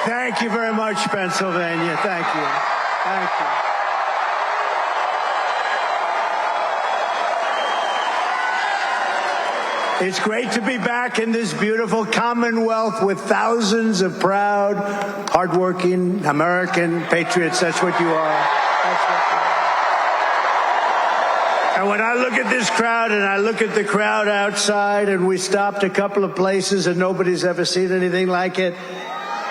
Thank you very much, Pennsylvania. Thank you. Thank you. It's great to be back in this beautiful Commonwealth with thousands of proud, hardworking American patriots. That's what you are. That's what you are. And when I look at this crowd and I look at the crowd outside, and we stopped a couple of places and nobody's ever seen anything like it,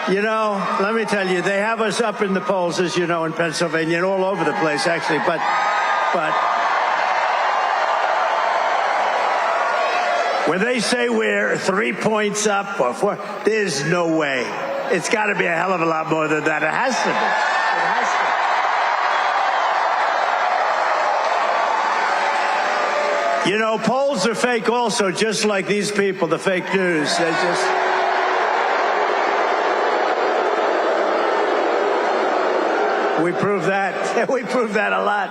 you know, let me tell you, they have us up in the polls, as you know, in Pennsylvania and all over the place, actually. But when they say we're 3 points up or 4, there's no way. It's got to be a hell of a lot more than that. It has to be. It has to. You know, polls are fake also, just like these people, the fake news. They just... We prove that. We prove that a lot.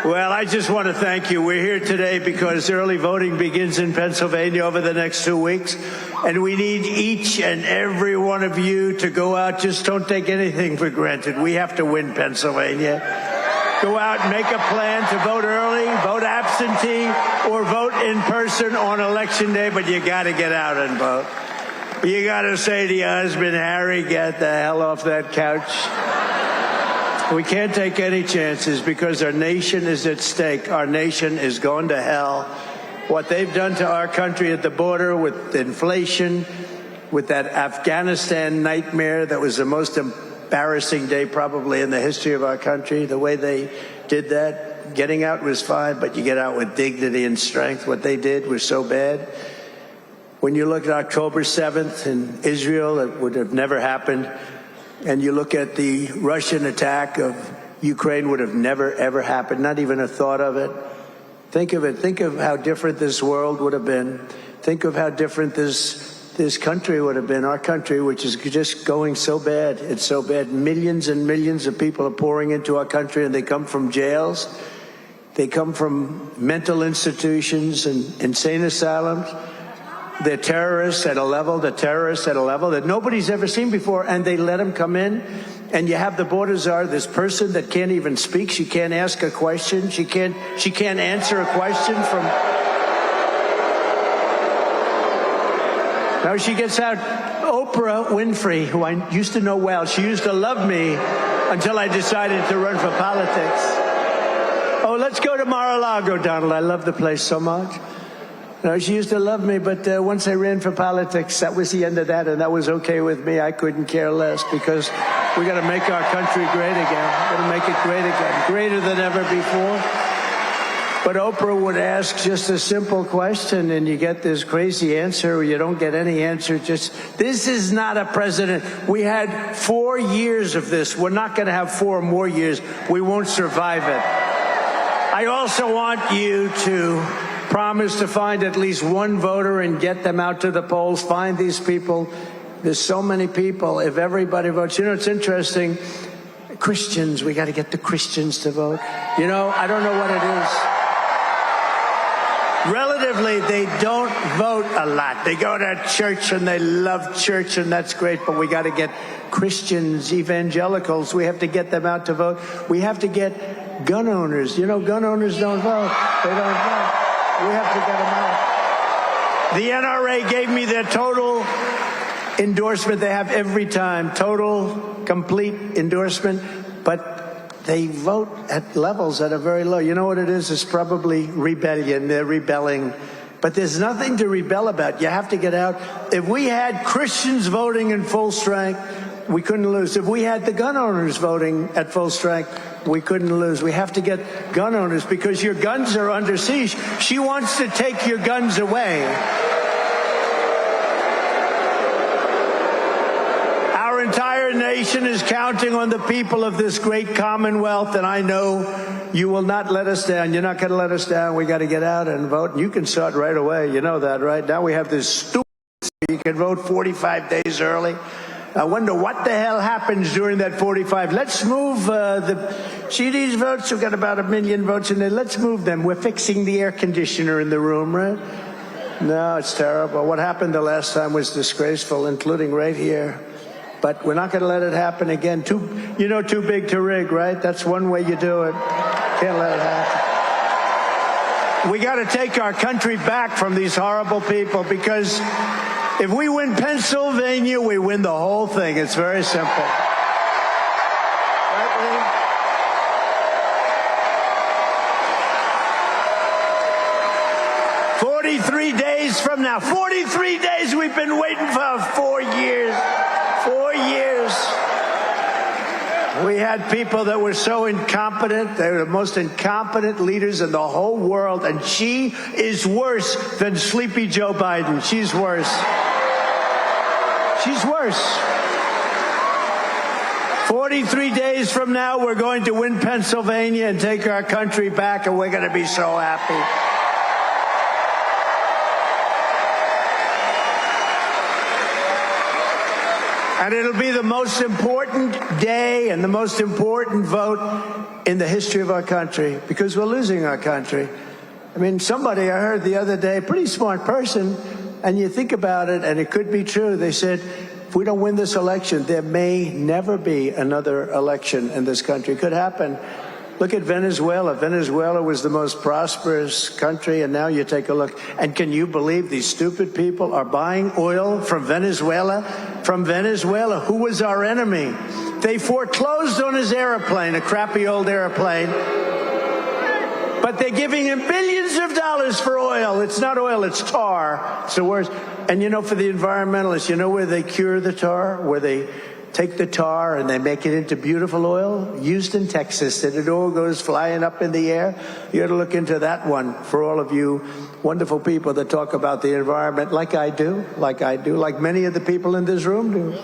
Well, I just want to thank you. We're here today because early voting begins in Pennsylvania over the next 2 weeks, and we need each and every one of you to go out. Just don't take anything for granted. We have to win Pennsylvania. Go out and make a plan to vote early, vote absentee, or vote in person on Election Day, but you got to get out and vote. You got to say to your husband, Harry, get the hell off that couch. We can't take any chances because our nation is at stake. Our nation is going to hell. What they've done to our country at the border with inflation, with that Afghanistan nightmare that was the most embarrassing day probably in the history of our country, the way they did that. Getting out was fine, but you get out with dignity and strength. What they did was so bad. When you look at October 7th in Israel, it would have never happened. And you look at the Russian attack of Ukraine, would have never, ever happened, not even a thought of it. Think of it. Think of how different this world would have been. Think of how different this country would have been, our country, which is just going so bad. It's so bad. Millions and millions of people are pouring into our country, and they come from jails. They come from mental institutions and insane asylums. They're terrorists at a level, that nobody's ever seen before, and they let them come in. And you have the border czar, this person that can't even speak. She can't ask a question. She can't answer a question from... Now she gets out. Oprah Winfrey, who I used to know well, she used to love me until I decided to run for politics. Oh, let's go to Mar-a-Lago, Donald. I love the place so much. No, she used to love me, but once I ran for politics, that was the end of that, and that was okay with me. I couldn't care less because we got to make our country great again. Got to make it great again, greater than ever before. But Oprah would ask just a simple question, and you get this crazy answer, or you don't get any answer. Just, this is not a president. We had 4 years of this. We're not going to have 4 more years. We won't survive it. I also want you to promise to find at least one voter and get them out to the polls. Find these people. There's so many people. If everybody votes, you know, it's interesting. Christians, we got to get the Christians to vote. You know, I don't know what it is. Relatively, they don't vote a lot. They go to church and they love church, and that's great, but we got to get Christians, evangelicals, we have to get them out to vote. We have to get gun owners. You know, gun owners don't vote. They don't vote. We have to get them out. The NRA gave me their total endorsement. They have every time, total, complete endorsement, but they vote at levels that are very low. You know what it is? It's probably rebellion. They're rebelling. But there's nothing to rebel about. You have to get out. If we had Christians voting in full strength, we couldn't lose. If we had the gun owners voting at full strength, we couldn't lose. We have to get gun owners because your guns are under siege. She wants to take your guns away. Our entire nation is counting on the people of this great Commonwealth, and I know you will not let us down. You're not going to let us down. We got to get out and vote. And you can start right away. You know that, right? Now we have this stupid, you can vote 45 days early. I wonder what the hell happens during that 45. Let's move see these votes? We've got about 1 million votes in there. Let's move them. We're fixing the air conditioner in the room, right? No, it's terrible. What happened the last time was disgraceful, including right here. But we're not going to let it happen again. Too big to rig, right? That's one way you do it. Can't let it happen. We got to take our country back from these horrible people, because if we win Pennsylvania, we win the whole thing. It's very simple. Right, Lee? 43 days from now. 43 days we've been waiting for 4 years. 4 years. We had people that were so incompetent. They were the most incompetent leaders in the whole world. And she is worse than Sleepy Joe Biden. She's worse. She's worse. 43 days from now, we're going to win Pennsylvania and take our country back, and we're going to be so happy. And it'll be the most important day and the most important vote in the history of our country, because we're losing our country. I mean, somebody I heard the other day, pretty smart person, and you think about it, and it could be true. They said, if we don't win this election, there may never be another election in this country. It could happen. Look at Venezuela. Venezuela was the most prosperous country, and now you take a look. And can you believe these stupid people are buying oil from Venezuela? From Venezuela, who was our enemy? They foreclosed on his airplane, a crappy old airplane. But they're giving him billions of dollars for oil. It's not oil, it's tar. It's the worst. And for the environmentalists, where they cure the tar? Where they take the tar and they make it into beautiful oil? Houston, Texas, and it all goes flying up in the air. You got to look into that one for all of you wonderful people that talk about the environment like I do, like many of the people in this room do.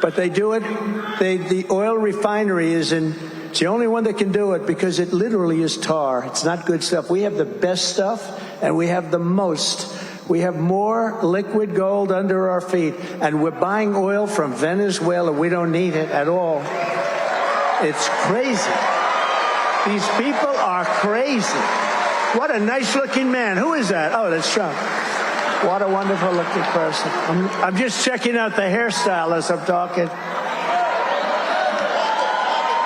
But they do it. The oil refinery it's the only one that can do it, because it literally is tar. It's not good stuff. We have the best stuff, and we have the most. We have more liquid gold under our feet, and we're buying oil from Venezuela. We don't need it at all. It's crazy. These people are crazy. What a nice-looking man. Who is that? Oh, that's Trump. What a wonderful-looking person. I'm just checking out the hairstyle as I'm talking.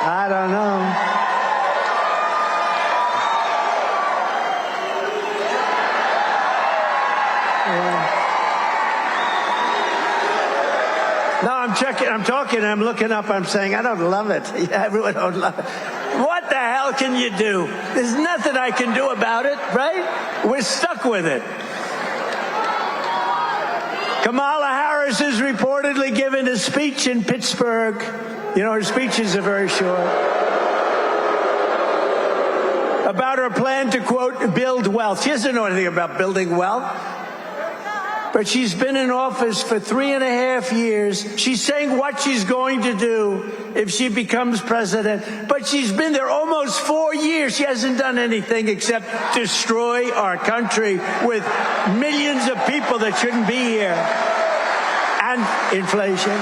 I don't know. No, I'm talking, I'm looking up, I'm saying, I don't love it. Everyone don't love it. What the hell can you do? There's nothing I can do about it, right? We're stuck with it. Kamala Harris is reportedly giving a speech in Pittsburgh. Her speeches are very short. About her plan to, quote, build wealth. She doesn't know anything about building wealth. But she's been in office for 3.5 years. She's saying what she's going to do if she becomes president. But she's been there almost 4 years. She hasn't done anything except destroy our country with millions of people that shouldn't be here. And inflation.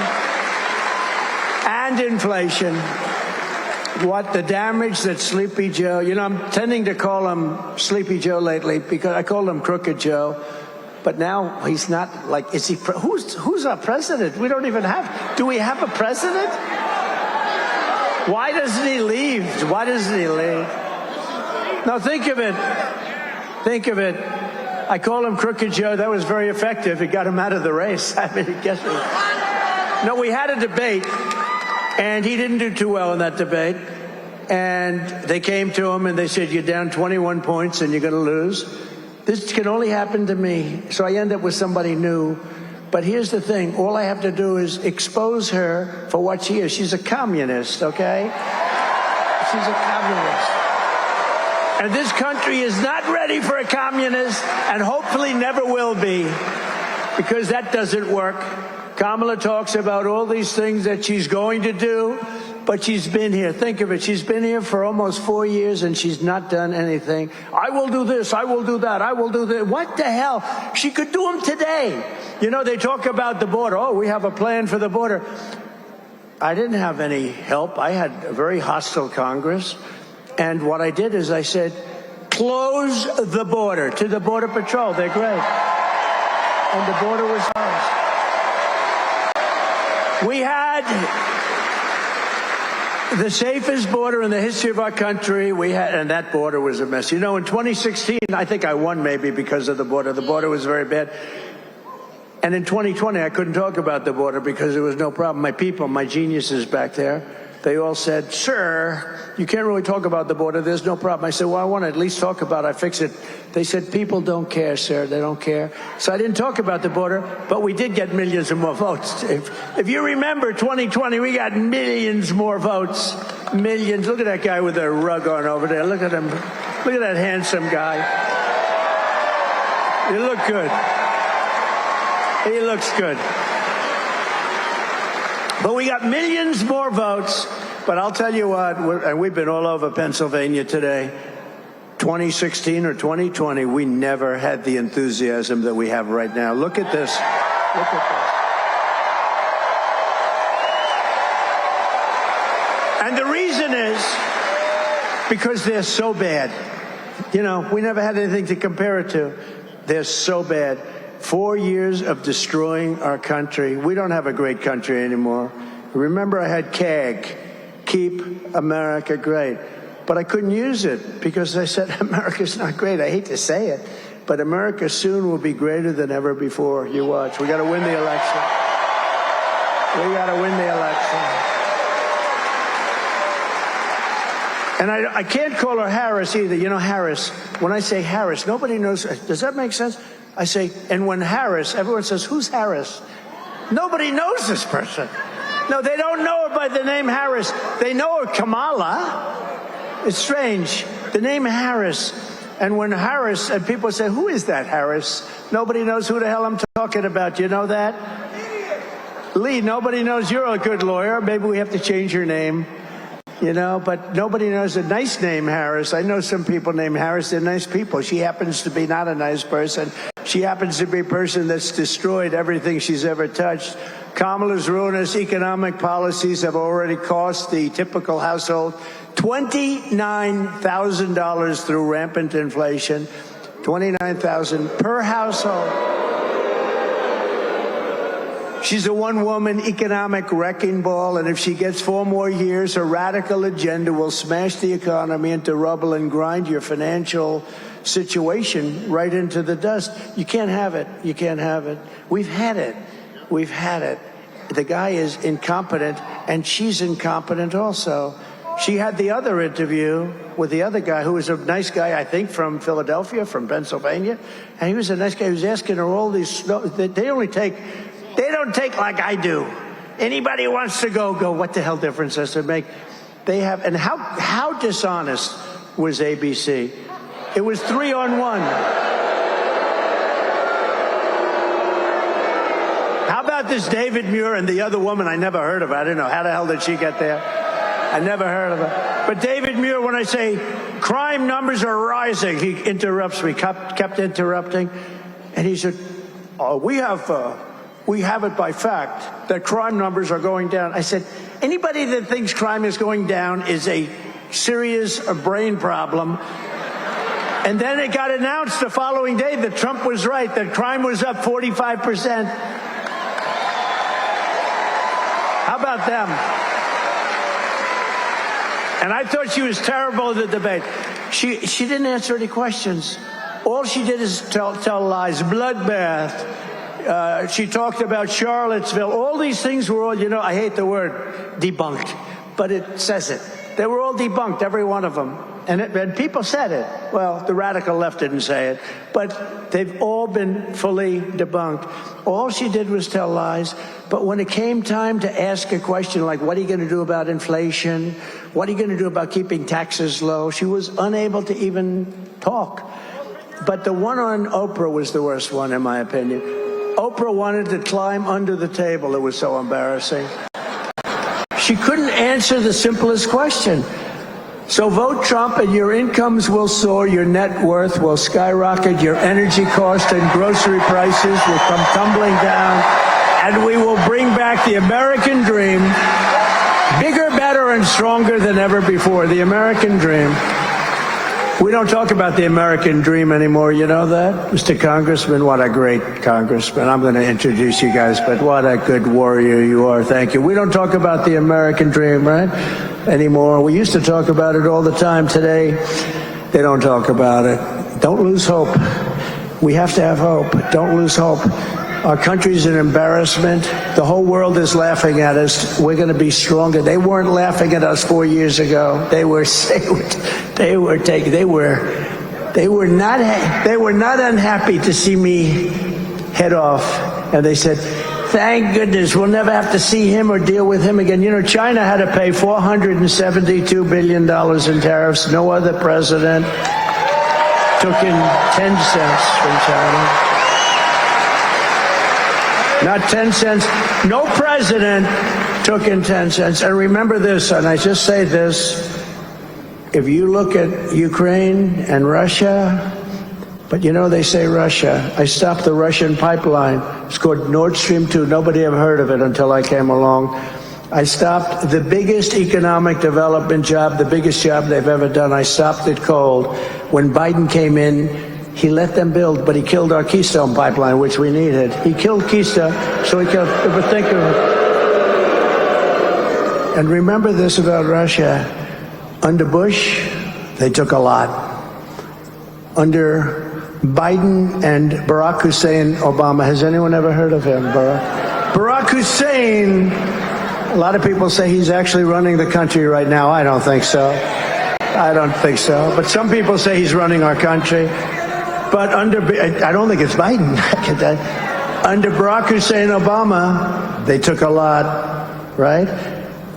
And inflation. What the damage that Sleepy Joe, I'm tending to call him Sleepy Joe lately, because I called him Crooked Joe. But now he's not is he? Who's our president? We don't even have. Do we have a president? Why doesn't he leave? Why doesn't he leave? Now think of it. Think of it. I called him Crooked Joe. That was very effective. It got him out of the race. I mean, guess what? No, we had a debate, and he didn't do too well in that debate. And they came to him and they said, "You're down 21 points, and you're going to lose. This can only happen to me." So I end up with somebody new. But here's the thing. All I have to do is expose her for what she is. She's a communist, okay? She's a communist. And this country is not ready for a communist, and hopefully never will be, because that doesn't work. Kamala talks about all these things that she's going to do, but she's been here. Think of it. She's been here for almost 4 years, and she's not done anything. I will do this. I will do that. I will do that. What the hell? She could do them today. They talk about the border. Oh, we have a plan for the border. I didn't have any help. I had a very hostile Congress. And what I did is I said, close the border to the Border Patrol. They're great. And the border was ours. We had the safest border in the history of our country. And that border was a mess. You know, in 2016, I think I won maybe because of the border. The border was very bad. And in 2020, I couldn't talk about the border because there was no problem. My people, my geniuses back there, they all said, sir, you can't really talk about the border. There's no problem. I said, well, I want to at least talk about it. I fix it. They said, people don't care, sir. They don't care. So I didn't talk about the border, but we did get millions of more votes. If you remember 2020, we got millions more votes. Millions. Look at that guy with a rug on over there. Look at him. Look at that handsome guy. You look good. He looks good. But we got millions more votes. But I'll tell you what, and we've been all over Pennsylvania today, 2016 or 2020, we never had the enthusiasm that we have right now. Look at this. Look at this. And the reason is because they're so bad. You know, we never had anything to compare it to. They're so bad. 4 years of destroying our country. We don't have a great country anymore. Remember, I had CAG, Keep America Great. But I couldn't use it because I said, America's not great. I hate to say it, but America soon will be greater than ever before. You watch. We got to win the election. We got to win the election. And I can't call her Harris either. You know, Harris, when I say Harris, nobody knows. Does that make sense? I say, and when Harris, everyone says, who's Harris? Nobody knows this person. No, they don't know her by the name Harris. They know her Kamala. It's strange. The name Harris. And when Harris, and people say, who is that Harris? Nobody knows who the hell I'm talking about. You know that? Lee, nobody knows. You're a good lawyer. Maybe we have to change your name. You know, but nobody knows a nice name, Harris. I know some people named Harris. They're nice people. She happens to be not a nice person. She happens to be a person that's destroyed everything she's ever touched. Kamala's ruinous economic policies have already cost the typical household $29,000 through rampant inflation. $29,000 per household. She's a one-woman economic wrecking ball, and if she gets 4 more years, her radical agenda will smash the economy into rubble and grind your financial situation right into the dust. You can't have it. You can't have it. We've had it. We've had it. The guy is incompetent, and she's incompetent also. She had the other interview with the other guy, who was a nice guy, I think, from Philadelphia, from Pennsylvania, and he was a nice guy. He was asking her all these. They don't take like I do. Anybody who wants to go. What the hell difference does it make? They have, and how dishonest was ABC? It was 3-on-1. How about this David Muir and the other woman I never heard of? I didn't know. How the hell did she get there? I never heard of her. But David Muir, when I say crime numbers are rising, he interrupts me, kept interrupting. And he said, we have it by fact that crime numbers are going down. I said, anybody that thinks crime is going down is a serious brain problem. And then it got announced the following day that Trump was right, that crime was up 45%. How about them? And I thought she was terrible at the debate. She didn't answer any questions. All she did is tell lies. Bloodbath. She talked about Charlottesville. All these things were all, I hate the word debunked, but it says it. They were all debunked, every one of them. And people said it. Well, the radical left didn't say it, but they've all been fully debunked. All she did was tell lies. But when it came time to ask a question like, what are you going to do about inflation? What are you going to do about keeping taxes low? She was unable to even talk. But the one on Oprah was the worst one, in my opinion. Oprah wanted to climb under the table. It was so embarrassing. She couldn't answer the simplest question. So vote Trump and your incomes will soar, your net worth will skyrocket, your energy cost and grocery prices will come tumbling down, and we will bring back the American dream, bigger, better, and stronger than ever before. The American dream. We don't talk about the American dream anymore. You know that? Mr. Congressman, what a great congressman. I'm going to introduce you guys, but what a good warrior you are. Thank you. We don't talk about the American dream, right? Anymore. We used to talk about it all the time. Today, they don't talk about it. Don't lose hope. We have to have hope. Don't lose hope. Our country's an embarrassment. The whole world is laughing at us. We're going to be stronger. They weren't laughing at us 4 years ago. They were not unhappy to see me head off. And they said, thank goodness we'll never have to see him or deal with him again. You know, China had to pay $472 billion in tariffs. No other president took in 10 cents from China. Not 10 cents. No president took in 10 cents. And remember this, and I just say this, if you look at Ukraine and Russia, but you know, they say Russia. I stopped the Russian pipeline. It's called Nord Stream 2. Nobody ever heard of it until I came along. I stopped the biggest economic development job, the biggest job they've ever done. I stopped it cold. When Biden came in, he let them build, but he killed our Keystone pipeline, which we needed. He killed Keystone, so he killed, but think of it. And remember this about Russia. Under Bush, they took a lot. Under Biden and Barack Hussein Obama, has anyone ever heard of him? Barack Hussein, a lot of people say he's actually running the country right now. I don't think so. I don't think so. But some people say he's running our country. But I don't think it's Biden. Under Barack Hussein Obama, they took a lot, right?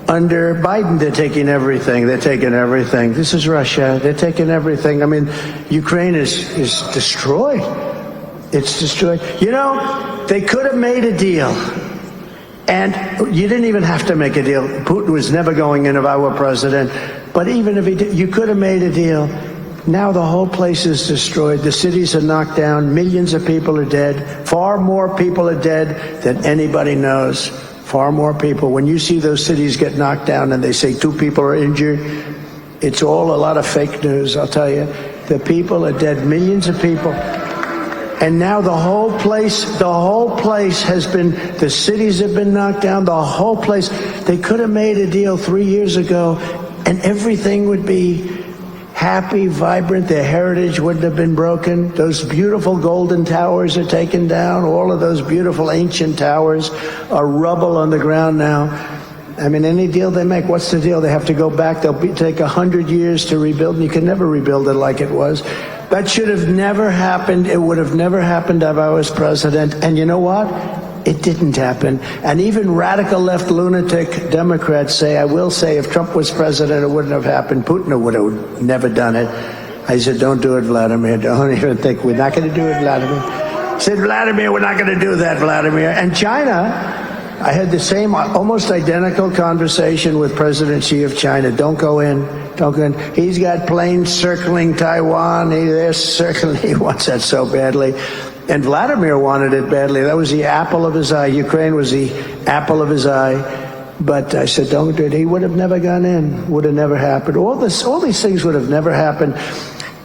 Under Biden, they're taking everything. They're taking everything. This is Russia. They're taking everything. I mean, Ukraine is destroyed. It's destroyed. You know, they could have made a deal. And you didn't even have to make a deal. Putin was never going in if I were president. But even if he did, you could have made a deal. Now the whole place is destroyed. The cities are knocked down. Millions of people are dead. Far more people are dead than anybody knows. Far more people. When you see those cities get knocked down and they say 2 people are injured, it's all a lot of fake news, I'll tell you. The people are dead, millions of people. And now the whole place has been, the cities have been knocked down, the whole place. They could have made a deal 3 years ago and everything would be happy, vibrant, their heritage wouldn't have been broken. Those beautiful golden towers are taken down. All of those beautiful ancient towers are rubble on the ground now. I mean, any deal they make, what's the deal? They have to go back. They'll take 100 years to rebuild, and you can never rebuild it like it was. That should have never happened. It would have never happened if I was president. And you know what? It didn't happen. And even radical left lunatic Democrats say, I will say, if Trump was president, it wouldn't have happened. Putin would have never done it. I said, don't do it, Vladimir. Don't even think. We're not going to do it, Vladimir. I said, Vladimir, we're not going to do that, Vladimir. And China, I had the same, almost identical conversation with President Xi of China. Don't go in. Don't go in. He's got planes circling Taiwan. They're circling. He wants that so badly. And Vladimir wanted it badly. That was the apple of his eye. Ukraine was the apple of his eye. But I said, don't do it. He would have never gone in. Would have never happened. All these things would have never happened.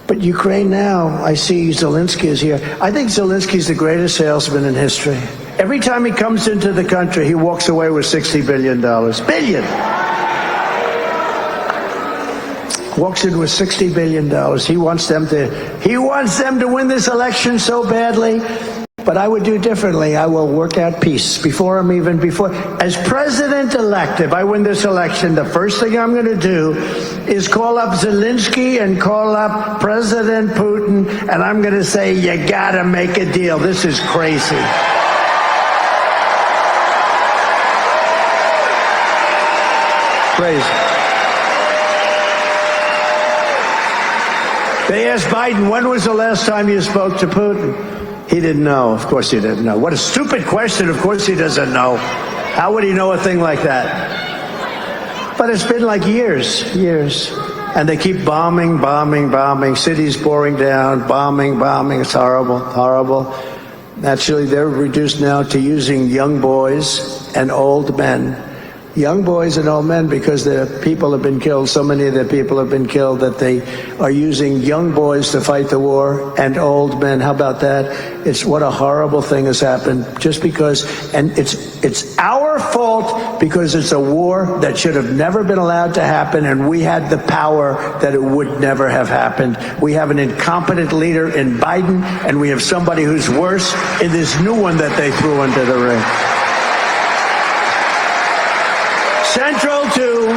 But Ukraine now, I see Zelensky is here. I think Zelensky's the greatest salesman in history. Every time he comes into the country, he walks away with $60 billion. Billion! Walks in with $60 billion. He wants them to win this election so badly. But I would do differently. I will work out peace as president-elect. If I win this election, the first thing I'm going to do is call up Zelensky and call up President Putin, and I'm going to say, you got to make a deal. This is crazy. Crazy. They asked Biden, when was the last time you spoke to Putin? He didn't know. Of course he didn't know. What a stupid question. Of course he doesn't know. How would he know a thing like that? But it's been like years. And they keep bombing, cities pouring down, bombing. It's horrible. Actually, they're reduced now to using young boys and old men. young boys and old men, because their people have been killed. So many of their people have been killed that they are using young boys to fight the war and old men. How about that? It's what a horrible thing has happened just because, and it's our fault because it's a war that should have never been allowed to happen, and we had the power that it would never have happened. We have an incompetent leader in Biden, and we have somebody who's worse in this new one that they threw into the ring. Central to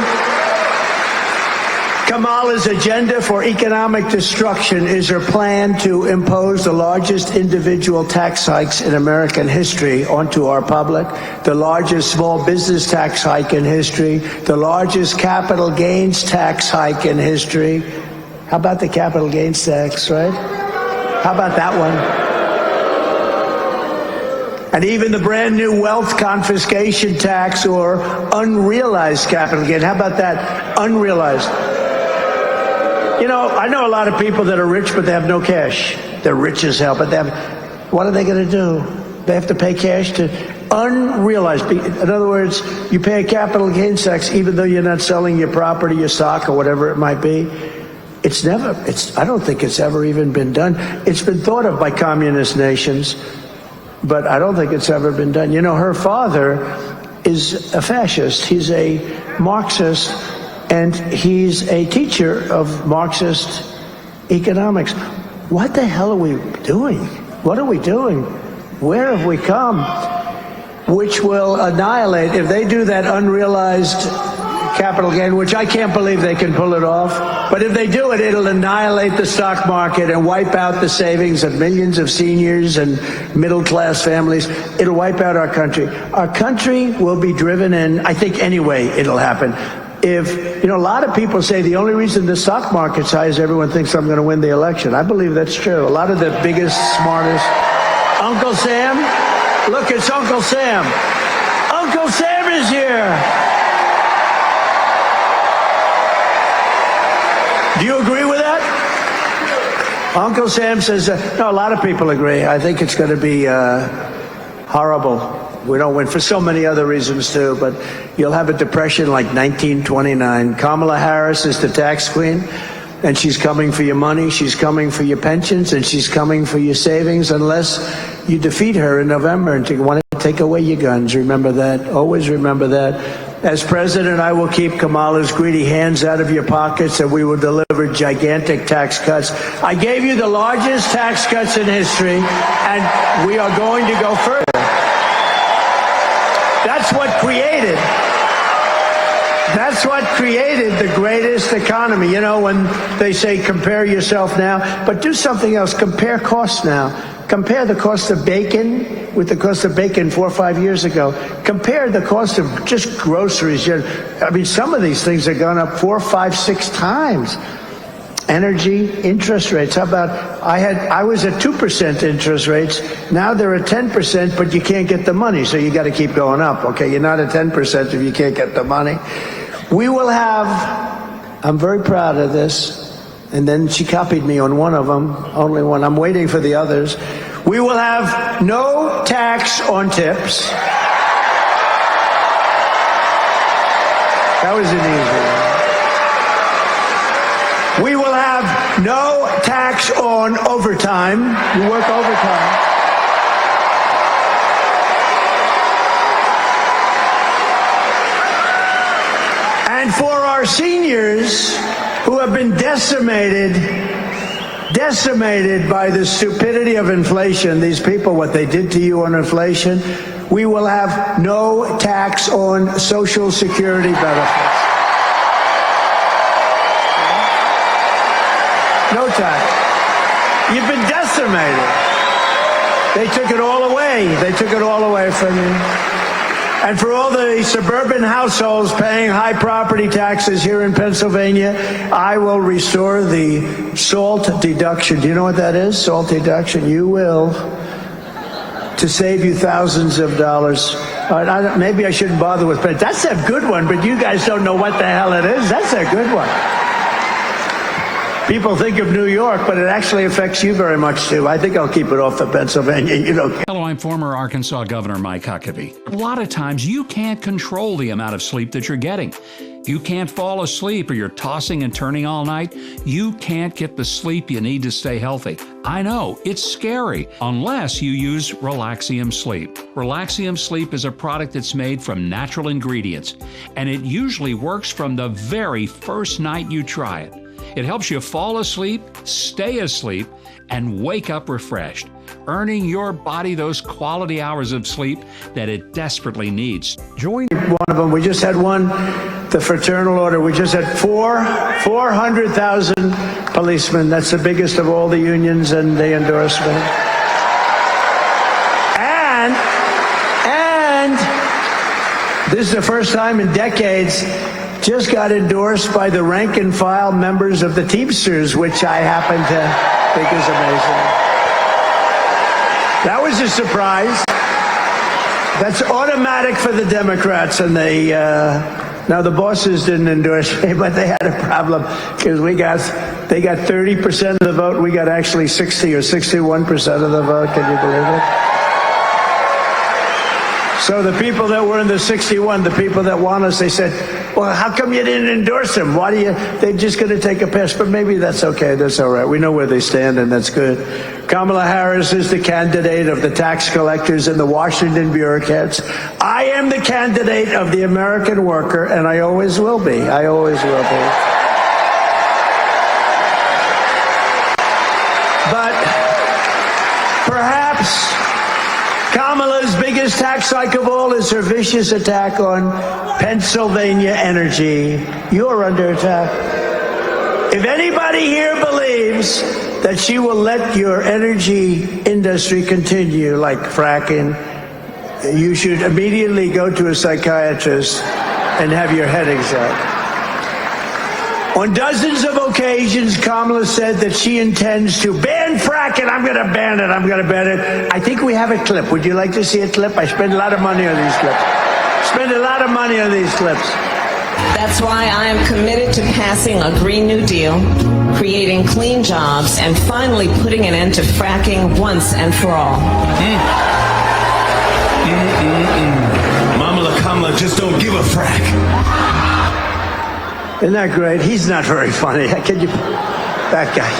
Kamala's agenda for economic destruction is her plan to impose the largest individual tax hikes in American history onto our public, the largest small business tax hike in history, the largest capital gains tax hike in history. How about the capital gains tax, right? How about that one? And even the brand new wealth confiscation tax or unrealized capital gain. How about that? Unrealized. You know, I know a lot of people that are rich, but they have no cash. They're rich as hell, but what are they going to do? They have to pay cash to unrealized. In other words, you pay a capital gains tax even though you're not selling your property, your stock, or whatever it might be. I don't think it's ever even been done. It's been thought of by communist nations, but I don't think it's ever been done. You know, her father is a fascist. He's a Marxist, and he's a teacher of Marxist economics. What the hell are we doing? What are we doing? Where have we come? Which will annihilate, if they do that unrealized capital gain, which I can't believe they can pull it off, but if they do it, it'll annihilate the stock market and wipe out the savings of millions of seniors and middle-class families. It'll wipe out our country. Our country will be driven in, I think anyway it'll happen. If, you know, a lot of people say the only reason the stock market's high is everyone thinks I'm going to win the election. I believe that's true. A lot of the biggest, smartest. Uncle Sam? Look, it's Uncle Sam. Uncle Sam is here. Do you agree with that? Uncle Sam says, no, a lot of people agree. I think it's going to be horrible. We don't win for so many other reasons, too, but you'll have a depression like 1929. Kamala Harris is the tax queen, and she's coming for your money, she's coming for your pensions, and she's coming for your savings unless you defeat her in November and want to take away your guns. Remember that. Always remember that. As president, I will keep Kamala's greedy hands out of your pockets, and we will deliver gigantic tax cuts. I gave you the largest tax cuts in history, and we are going to go further. That's what created the greatest economy. You know, when they say compare yourself now, but do something else. Compare costs now. Compare the cost of bacon with the cost of bacon 4 or 5 years ago. Compare the cost of just groceries. I mean, some of these things have gone up 4, 5, 6 times. Energy, interest rates. How about, I was at 2% interest rates. Now they're at 10%, but you can't get the money, so you got to keep going up. Okay, you're not at 10% if you can't get the money. We will have, I'm very proud of this, and then she copied me on one of them, only one. I'm waiting for the others. We will have no tax on tips. That was an easy one. We will have no tax on overtime. You work overtime. And for our seniors who have been decimated by the stupidity of inflation, these people, what they did to you on inflation, we will have no tax on Social Security benefits. No tax. You've been decimated. They took it all away. They took it all away from you. And for all the suburban households paying high property taxes here in Pennsylvania, I will restore the SALT deduction. Do you know what that is? SALT deduction. You will, to save you thousands of dollars. Maybe I shouldn't bother with it. That's a good one, but you guys don't know what the hell it is. That's a good one. People think of New York, but it actually affects you very much, too. I think I'll keep it off of Pennsylvania. You know. Hello, I'm former Arkansas Governor Mike Huckabee. A lot of times you can't control the amount of sleep that you're getting. You can't fall asleep or you're tossing and turning all night. You can't get the sleep you need to stay healthy. I know, it's scary, unless you use Relaxium Sleep. Relaxium Sleep is a product that's made from natural ingredients, and it usually works from the very first night you try it. It helps you fall asleep, stay asleep, and wake up refreshed, earning your body those quality hours of sleep that it desperately needs. Join one of them. We just had one, the Fraternal Order. We just had 400,000 policemen. That's the biggest of all the unions and the endorsement. And this is the first time in decades, just got endorsed by the rank and file members of the Teamsters, which I happen to think is amazing. That was a surprise. That's automatic for the Democrats, and they now the bosses didn't endorse me, but they had a problem because they got 30% of the vote. We got actually 60 or 61% of the vote. Can you believe it? So the people that were in the 61, the people that want us, they said, well, how come you didn't endorse them? Why do you, they're just going to take a pass. But maybe that's okay. That's all right. We know where they stand, and that's good. Kamala Harris is the candidate of the tax collectors and the Washington bureaucrats. I am the candidate of the American worker, and I always will be. I always will be. But perhaps Kamala's biggest tax hike of all is her vicious attack on Pennsylvania energy. You're under attack. If anybody here believes that she will let your energy industry continue like fracking, you should immediately go to a psychiatrist and have your head examined. On dozens of occasions, Kamala said that she intends to ban fracking. I'm going to ban it. I'm going to ban it. I think we have a clip. Would you like to see a clip? I spend a lot of money on these clips. Spend a lot of money on these clips. That's why I am committed to passing a Green New Deal, creating clean jobs, and finally putting an end to fracking once and for all. Mama Kamala just don't give a frack. Isn't that great? He's not very funny. Can you? That guy.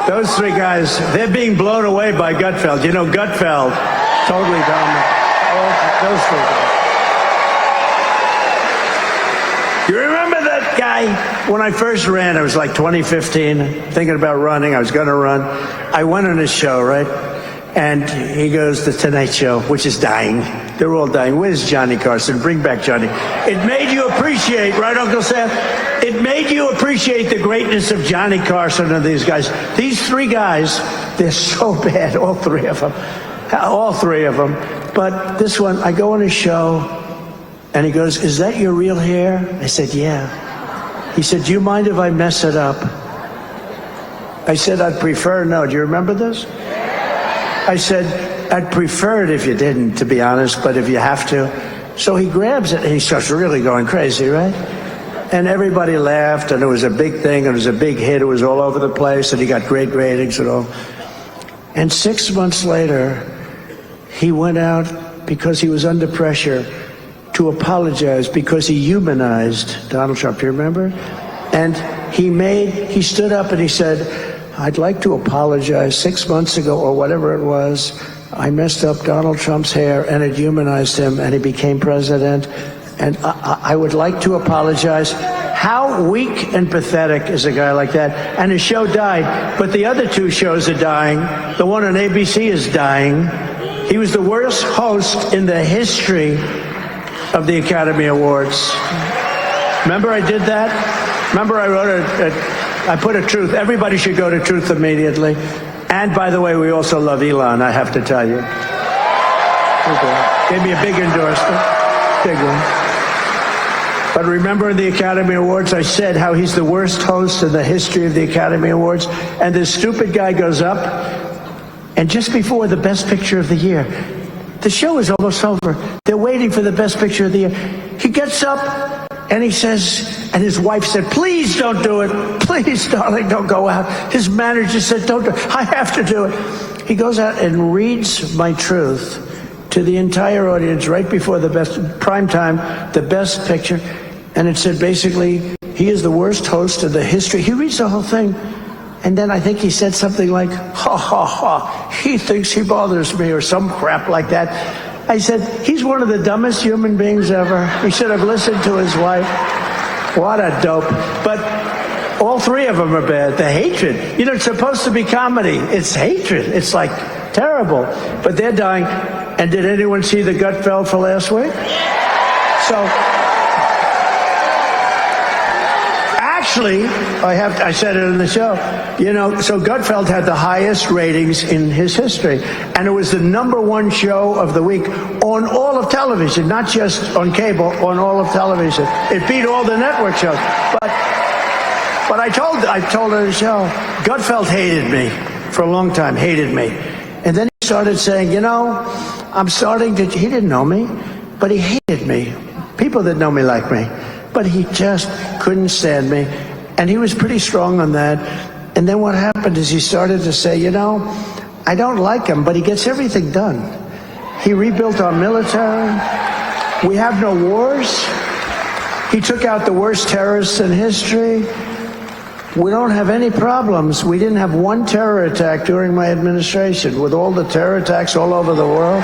Those three guys, they're being blown away by Gutfeld. You know, Gutfeld, totally dominant. Those three guys. You remember that guy? When I first ran, it was like 2015, thinking about running. I was going to run. I went on his show, right? And he goes, The Tonight Show, which is dying. They're all dying. Where's Johnny Carson? Bring back Johnny. It made you appreciate, right, Uncle Sam? It made you appreciate the greatness of Johnny Carson and these guys. These three guys, they're so bad, all three of them. All three of them. But this one, I go on his show, and he goes, is that your real hair? I said, yeah. He said, do you mind if I mess it up? I said, I'd prefer no. Do you remember this? I said, I'd prefer it if you didn't, to be honest, but if you have to. So he grabs it, and he starts really going crazy, right? And everybody laughed, and it was a big thing, and it was a big hit. It was all over the place, and he got great ratings and all. And 6 months later, he went out because he was under pressure to apologize because he humanized Donald Trump. You remember? And he stood up and he said, I'd like to apologize. 6 months ago, or whatever it was, I messed up Donald Trump's hair, and it humanized him, and he became president. And I would like to apologize. How weak and pathetic is a guy like that? And his show died, but the other two shows are dying. The one on ABC is dying. He was the worst host in the history of the Academy Awards. Remember I did that? Remember I wrote I put a truth. Everybody should go to Truth immediately. And by the way, we also love Elon, I have to tell you. Gave me a big endorsement. Big one. But remember in the Academy Awards, I said how he's the worst host in the history of the Academy Awards. And this stupid guy goes up, and just before the Best Picture of the Year, the show is almost over. They're waiting for the Best Picture of the Year. He gets up And he says, and his wife said, please don't do it. Please, darling, don't go out. His manager said, don't do it. I have to do it. He goes out and reads my truth to the entire audience right before the best prime time, the best picture. And it said basically, he is the worst host of the history. He reads the whole thing. And then I think he said something like, ha, ha, ha, he thinks he bothers me, or some crap like that. I said, he's one of the dumbest human beings ever. He should have listened to his wife. What a dope. But all three of them are bad. The hatred. You know, it's supposed to be comedy. It's hatred. It's like terrible. But they're dying. And did anyone see the Gutfeld for last week? So, actually, I said it in the show, you know, so Gutfeld had the highest ratings in his history. And it was the #1 show of the week on all of television, not just on cable, on all of television. It beat all the network shows. But I told her in the show, Gutfeld hated me for a long time, hated me. And then he started saying, you know, he didn't know me, but he hated me. People that know me like me. But he just couldn't stand me. And he was pretty strong on that. And then what happened is he started to say, you know, I don't like him, but he gets everything done. He rebuilt our military. We have no wars. He took out the worst terrorists in history. We don't have any problems. We didn't have one terror attack during my administration, with all the terror attacks all over the world.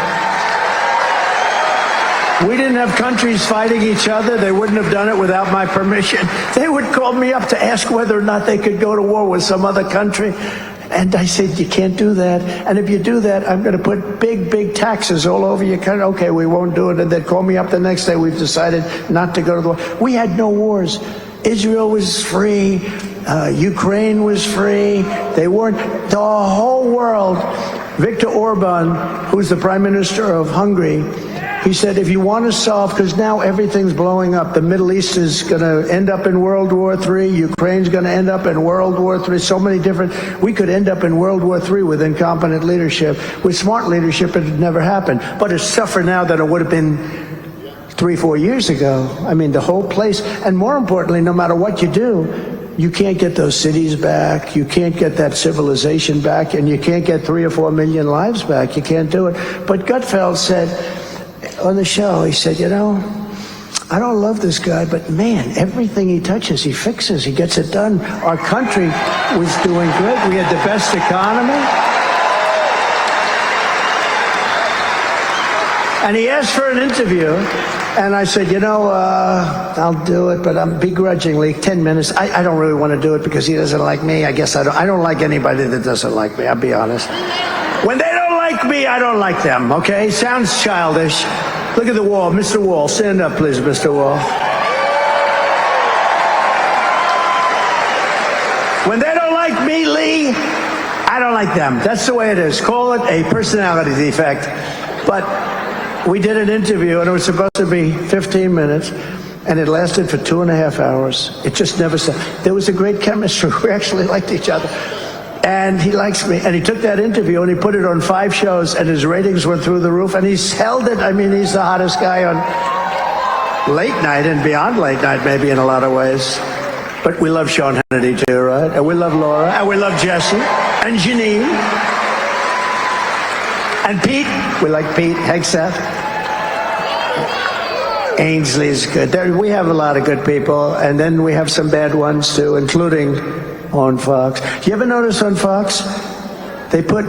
We didn't have countries fighting each other. They wouldn't have done it without my permission. They would call me up to ask whether or not they could go to war with some other country. And I said, you can't do that. And if you do that, I'm going to put big, big taxes all over your country. Okay, we won't do it. And they'd call me up the next day. We've decided not to go to the war. We had no wars. Israel was free. Ukraine was free. They weren't. The whole world. Viktor Orban, who's the prime minister of Hungary, he said, if you want to solve, because now everything's blowing up. The Middle East is going to end up in World War III. Ukraine's going to end up in World War III. So many different, we could end up in World War III with incompetent leadership. With smart leadership, it would never happen. But it's tougher now than it would have been 3-4 years ago. I mean, the whole place. And more importantly, no matter what you do, you can't get those cities back. You can't get that civilization back. And you can't get 3 or 4 million lives back. You can't do it. But Gutfeld said, on the show, he said, you know, I don't love this guy, but man, everything he touches, he fixes, he gets it done. Our country was doing great. We had the best economy. And he asked for an interview, and I said, you know, I'll do it, but I'm begrudgingly, 10 minutes. I don't really want to do it because he doesn't like me. I guess I don't like anybody that doesn't like me, I'll be honest. When they don't like me, I don't like them, okay? Sounds childish. Look at the wall. Mr. Wall, stand up, please, Mr. Wall. When they don't like me, Lee, I don't like them. That's the way it is. Call it a personality defect. But we did an interview, and it was supposed to be 15 minutes, and it lasted for 2.5 hours. It just never stopped. There was a great chemistry. We actually liked each other. And he likes me. And he took that interview and he put it on 5 shows, and his ratings went through the roof. And he's held it. I mean, he's the hottest guy on late night and beyond late night, maybe in a lot of ways. But we love Sean Hannity too, right? And we love Laura. And we love Jesse. And Janine. And Pete. We like Pete Hegseth. Ainsley's good. We have a lot of good people. And then we have some bad ones too, including on Fox. You ever notice on Fox, they put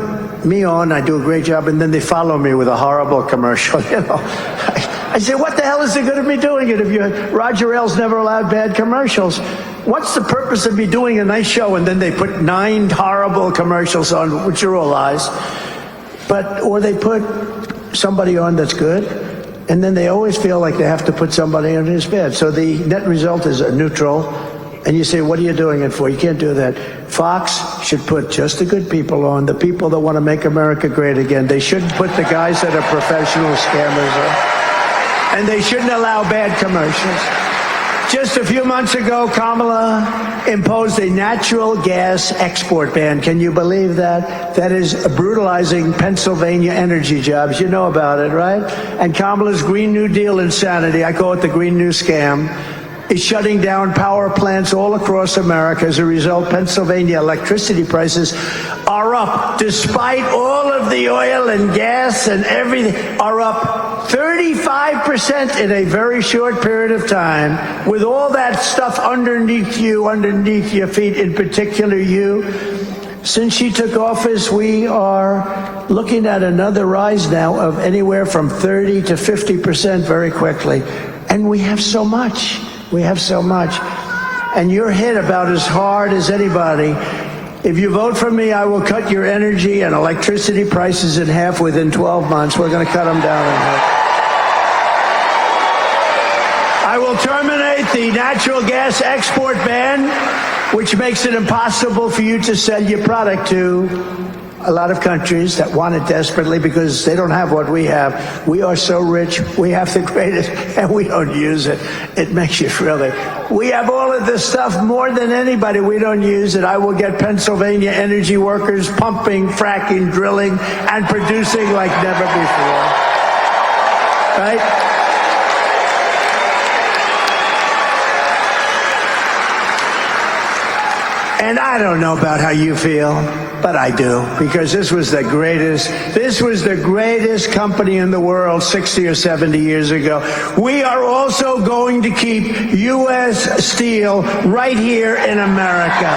me on, I do a great job, and then they follow me with a horrible commercial, you know. I say, what the hell is the good of me doing it if Roger Ailes never allowed bad commercials? What's the purpose of me doing a nice show and then they put 9 horrible commercials on, which are all lies? Or they put somebody on that's good, and then they always feel like they have to put somebody on who's bad. So the net result is a neutral. And you say, what are you doing it for? You can't do that. Fox should put just the good people on, the people that want to make America great again. They shouldn't put the guys that are professional scammers on. And they shouldn't allow bad commercials. Just a few months ago, Kamala imposed a natural gas export ban. Can you believe that? That is brutalizing Pennsylvania energy jobs. You know about it, right? And Kamala's Green New Deal insanity, I call it the Green New Scam, is shutting down power plants all across America. As a result, Pennsylvania electricity prices are up, despite all of the oil and gas and everything, are up 35% in a very short period of time, with all that stuff underneath you, underneath your feet, in particular you. Since she took office, we are looking at another rise now of anywhere from 30 to 50% very quickly. And we have so much. We have so much. And you're hit about as hard as anybody. If you vote for me, I will cut your energy and electricity prices in half within 12 months. We're going to cut them down in half. I will terminate the natural gas export ban, which makes it impossible for you to sell your product to a lot of countries that want it desperately because they don't have what we have. We are so rich, we have the greatest, and we don't use it. It makes you really. We have all of this stuff more than anybody. We don't use it. I will get Pennsylvania energy workers pumping, fracking, drilling, and producing like never before. Right? And I don't know about how you feel, but I do, because this was the greatest company in the world 60 or 70 years ago. We are also going to keep U.S. steel right here in America.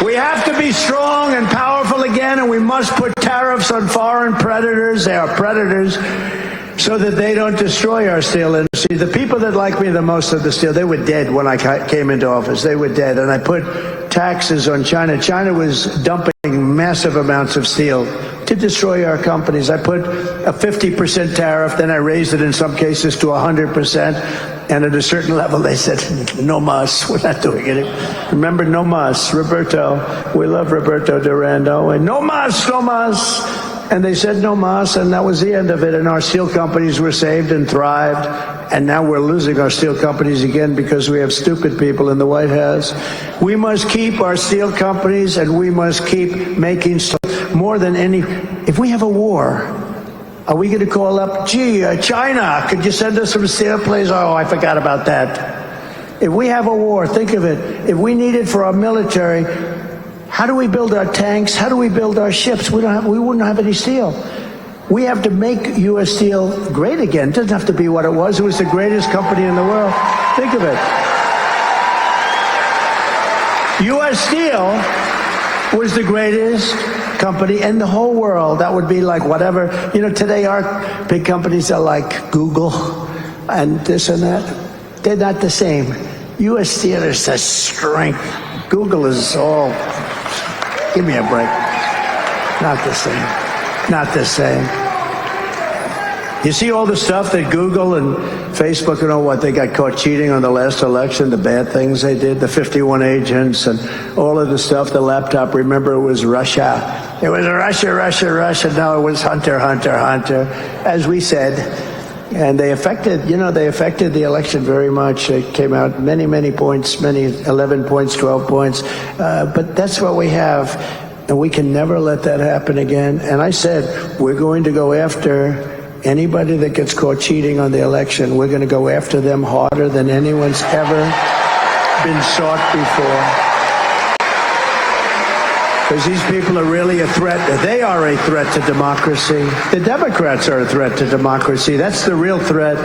We have to be strong and powerful again, and we must put tariffs on foreign predators. They are predators, so that they don't destroy our steel industry. The people that like me the most of the steel, they were dead when I came into office. They were dead. And I put taxes on China. China was dumping massive amounts of steel to destroy our companies. I put a 50% tariff, then I raised it in some cases to 100%. And at a certain level, they said, no mas, we're not doing it. Remember, no mas, Roberto. We love Roberto Durando. And no mas, no mas. And they said no mas, and that was the end of it. And our steel companies were saved and thrived. And now we're losing our steel companies again because we have stupid people in the White House. We must keep our steel companies, and we must keep making more than any. If we have a war, are we going to call up, gee, China, could you send us some steel, please? Oh, I forgot about that. If we have a war, think of it. If we need it for our military, how do we build our tanks? How do we build our ships? We wouldn't have any steel. We have to make U.S. Steel great again. It doesn't have to be what it was. It was the greatest company in the world. Think of it. U.S. Steel was the greatest company in the whole world. That would be like whatever. You know, today our big companies are like Google and this and that. They're not the same. U.S. Steel is the strength. Google is all. Give me a break. Not the same. Not the same. You see all the stuff that Google and Facebook and all what they got caught cheating on the last election, the bad things they did, the 51 agents and all of the stuff, the laptop. Remember, it was Russia. It was Russia, Russia, Russia. No, it was Hunter, Hunter, Hunter, as we said. And they affected the election very much. It came out many, many points, 11 points, 12 points. But that's what we have. And we can never let that happen again. And I said, we're going to go after anybody that gets caught cheating on the election. We're going to go after them harder than anyone's ever been sought before. Because these people are really a threat. They are a threat to democracy. The Democrats are a threat to democracy. That's the real threat.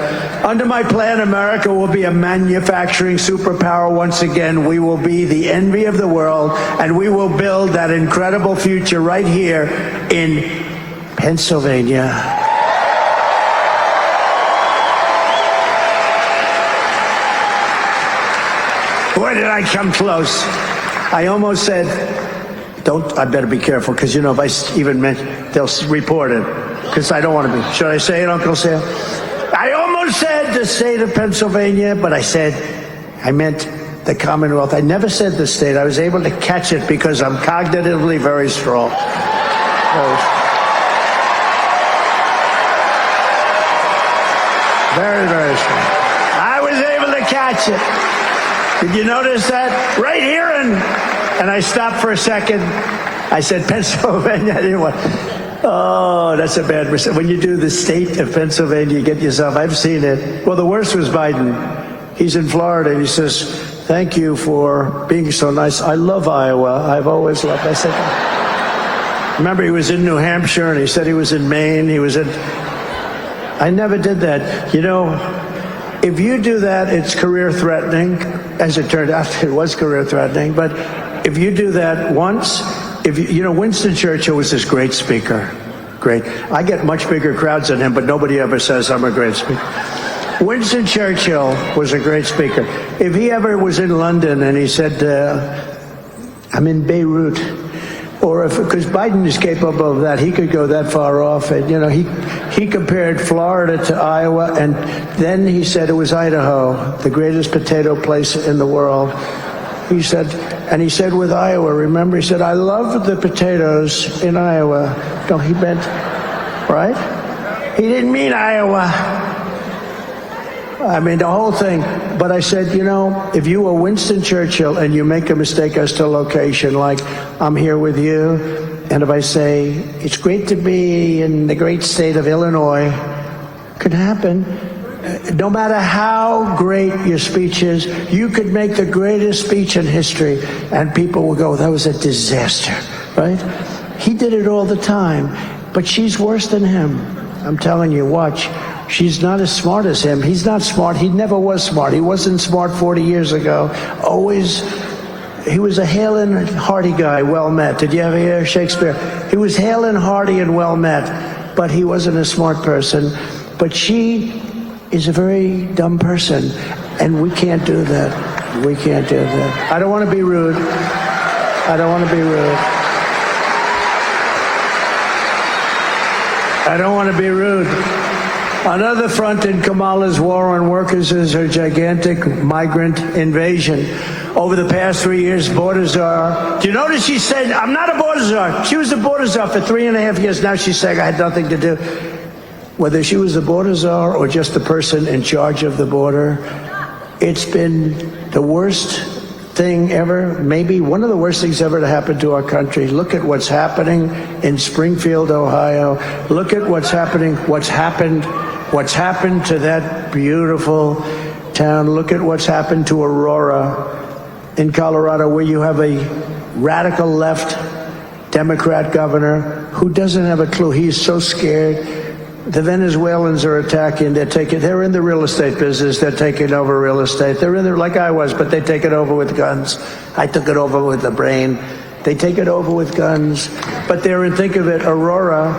Under my plan, America will be a manufacturing superpower once again. We will be the envy of the world, and we will build that incredible future right here in Pennsylvania. Where did I come close? I almost said, I better be careful, because, you know, if I even mention, they'll report it, because I don't want to be. Should I say it, Uncle Sam? I almost said the state of Pennsylvania, but I meant the Commonwealth. I never said the state. I was able to catch it because I'm cognitively very strong. Very, very strong. I was able to catch it. Did you notice that? Right here and I stopped for a second. I said, Pennsylvania, I didn't want. Oh, that's a bad mistake. When you do the state of Pennsylvania, you get yourself, I've seen it. Well, the worst was Biden. He's in Florida and he says, thank you for being so nice. I love Iowa. I've always loved. I said, remember he was in New Hampshire and he said he was in Maine. I never did that. You know, if you do that, it's career threatening. As it turned out, it was career threatening. But if you do that once, Winston Churchill was this great speaker. Great. I get much bigger crowds than him, but nobody ever says I'm a great speaker. Winston Churchill was a great speaker. If he ever was in London and he said, I'm in Beirut, or because Biden is capable of that, he could go that far off. And, he compared Florida to Iowa, and then he said it was Idaho, the greatest potato place in the world. He said with Iowa, remember, he said, I love the potatoes in Iowa. No, he meant, right? He didn't mean Iowa. I mean, the whole thing. But I said, if you were Winston Churchill and you make a mistake as to location, like I'm here with you, and if I say, it's great to be in the great state of Illinois, could happen. No matter how great your speech is, you could make the greatest speech in history, and people will go, that was a disaster, right? He did it all the time, but she's worse than him. I'm telling you, watch. She's not as smart as him. He's not smart. He never was smart. He wasn't smart 40 years ago. He was a hale and hearty guy, well met. Did you ever hear Shakespeare? He was hale and hearty and well met, but he wasn't a smart person. But she is a very dumb person, and we can't do that. We can't do that. I don't want to be rude. I don't want to be rude. I don't want to be rude. Another front in Kamala's war on workers is her gigantic migrant invasion. Over the past 3 years, border czar. Do you notice she said, I'm not a border czar. She was the border czar for 3.5 years. Now she's saying I had nothing to do. Whether she was the border czar or just the person in charge of the border, it's been the worst thing ever, maybe one of the worst things ever to happen to our country. Look at what's happening in Springfield, Ohio. Look at what's happened to that beautiful town. Look at what's happened to Aurora in Colorado, where you have a radical left Democrat governor who doesn't have a clue. He's so scared. The Venezuelans are attacking. They're in the real estate business. They're taking over real estate. They're in there like I was, but they take it over with guns. I took it over with the brain. They take it over with guns. But they're in, think of it, Aurora,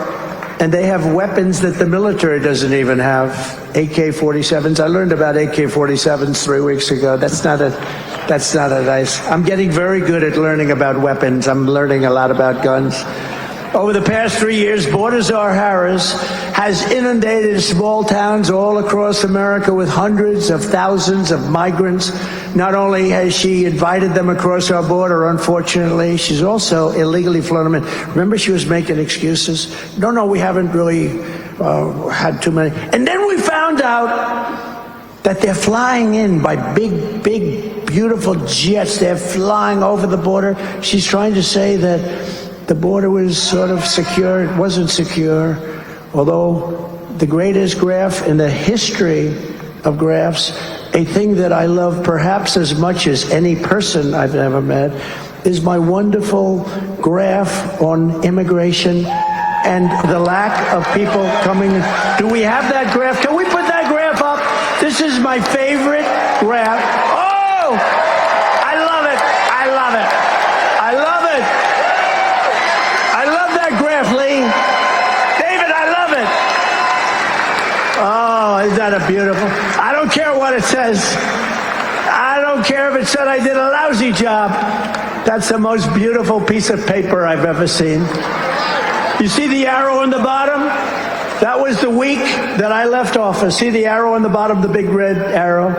and they have weapons that the military doesn't even have. AK-47s. I learned about AK-47s 3 weeks ago. That's not a nice. I'm getting very good at learning about weapons. I'm learning a lot about guns. Over the past 3 years, border czar Harris has inundated small towns all across America with hundreds of thousands of migrants. Not only has she invited them across our border, unfortunately, she's also illegally flown them in. Remember, she was making excuses. No, we haven't really had too many. And then we found out that they're flying in by big, beautiful jets. They're flying over the border. She's trying to say that the border was sort of secure. It wasn't secure, although the greatest graph in the history of graphs, a thing that I love perhaps as much as any person I've ever met, is my wonderful graph on immigration and the lack of people coming. Do we have that graph? Can we put that graph up? This is my favorite graph. Oh! I love it. I love it. I love it. I love that graph, Lee. David, I love it. Oh, isn't that a beautiful? I don't care what it says. I don't care if it said I did a lousy job. That's the most beautiful piece of paper I've ever seen. You see the arrow on the bottom? That was the week that I left office. See the arrow on the bottom, the big red arrow?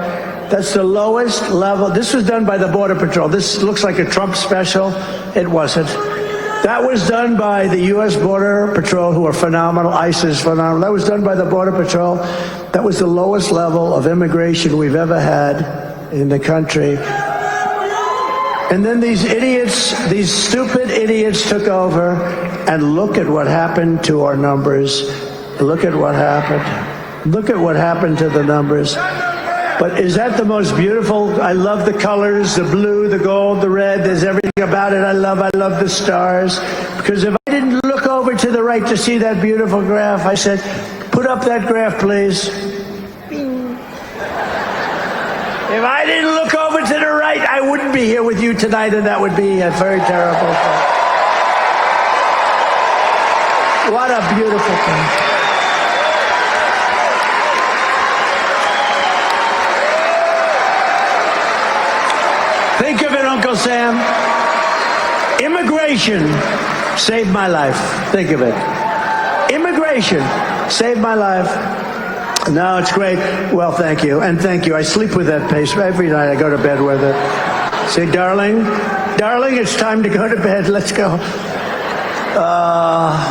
That's the lowest level. This was done by the Border Patrol. This looks like a Trump special. It wasn't. That was done by the U.S. Border Patrol, who are phenomenal. ICE is phenomenal. That was done by the Border Patrol. That was the lowest level of immigration we've ever had in the country. And then these idiots, these stupid idiots took over. and look at what happened to our numbers. Look at what happened. Look at what happened to the numbers. But is that the most beautiful? I love the colors, the blue, the gold, the red. There's everything about it I love the stars. Because if I didn't look over to the right to see that beautiful graph, I said, put up that graph, please. If I didn't look over to the right, I wouldn't be here with you tonight, and that would be a very terrible thing. What a beautiful thing. Think of it, Uncle Sam. Immigration saved my life. Think of it. Immigration saved my life. No, it's great. Well, thank you. And thank you. I sleep with that pace. Every night I go to bed with it. Say, darling, it's time to go to bed. Let's go.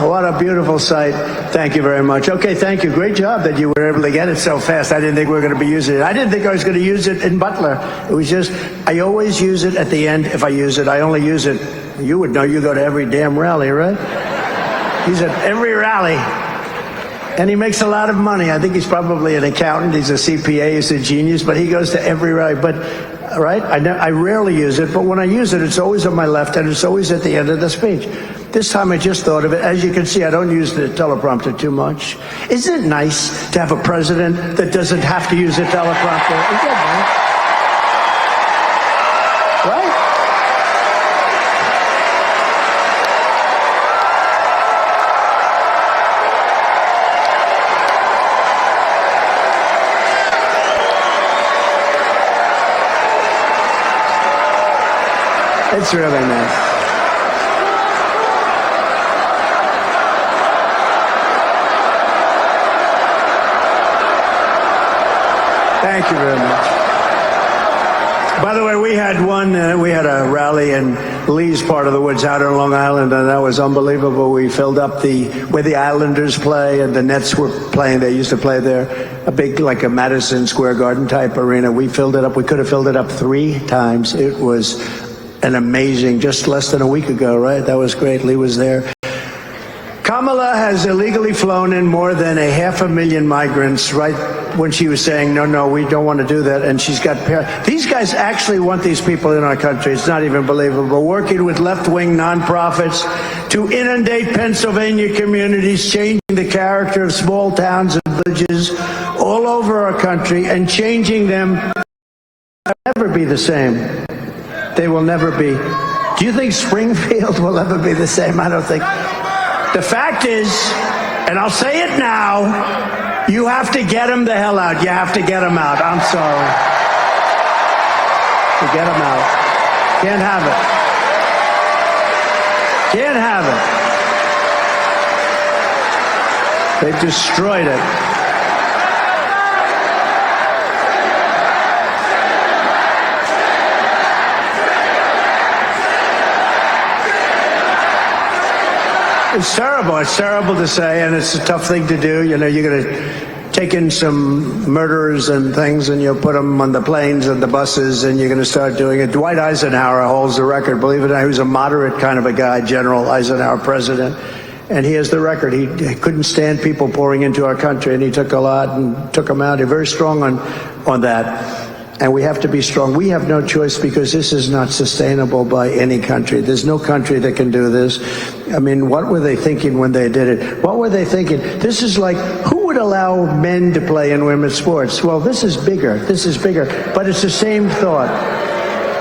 What a beautiful sight. Thank you very much. Okay, thank you. Great job that you were able to get it so fast. I didn't think we were going to be using it. I didn't think I was going to use it in Butler. It was just, I always use it at the end. If I use it, I only use it. You would know, you go to every damn rally, right? He's at every rally. And he makes a lot of money. I think he's probably an accountant. He's a CPA. He's a genius. But he goes to every rally. But, right, I rarely use it. But when I use it, it's always on my left, and it's always at the end of the speech. This time I just thought of it. As you can see, I don't use the teleprompter too much. Isn't it nice to have a president that doesn't have to use a teleprompter? Isn't that nice? Right? It's really nice. Thank you very much. By the way, we had a rally in Lee's part of the woods out on Long Island, and that was unbelievable. We filled up where the Islanders play and the Nets were playing. They used to play there, a big, like a Madison Square Garden type arena. We filled it up. We could have filled it up 3 times. It was an amazing, just less than a week ago, right? That was great. Lee was there. Kamala has illegally flown in more than 500,000 migrants right when she was saying, no, we don't want to do that. And she's got, these guys actually want these people in our country. It's not even believable. Working with left-wing nonprofits to inundate Pennsylvania communities, changing the character of small towns and villages all over our country and changing them. They'll never be the same. They will never be. Do you think Springfield will ever be the same? I don't think. The fact is, and I'll say it now, you have to get them the hell out. You have to get them out. I'm sorry. To get them out. Can't have it. Can't have it. They've destroyed it. It's terrible. It's terrible to say, and it's a tough thing to do. You know, you're going to take in some murderers and things, and you'll put them on the planes and the buses, and you're going to start doing it. Dwight Eisenhower holds the record. Believe it or not, he was a moderate kind of a guy, General Eisenhower, president, and he has the record. He couldn't stand people pouring into our country, and he took a lot and took them out. He's very strong on that. And we have to be strong. We have no choice because this is not sustainable by any country. There's no country that can do this. I mean, what were they thinking when they did it? What were they thinking? This is like, who would allow men to play in women's sports? Well, this is bigger. This is bigger. But it's the same thought.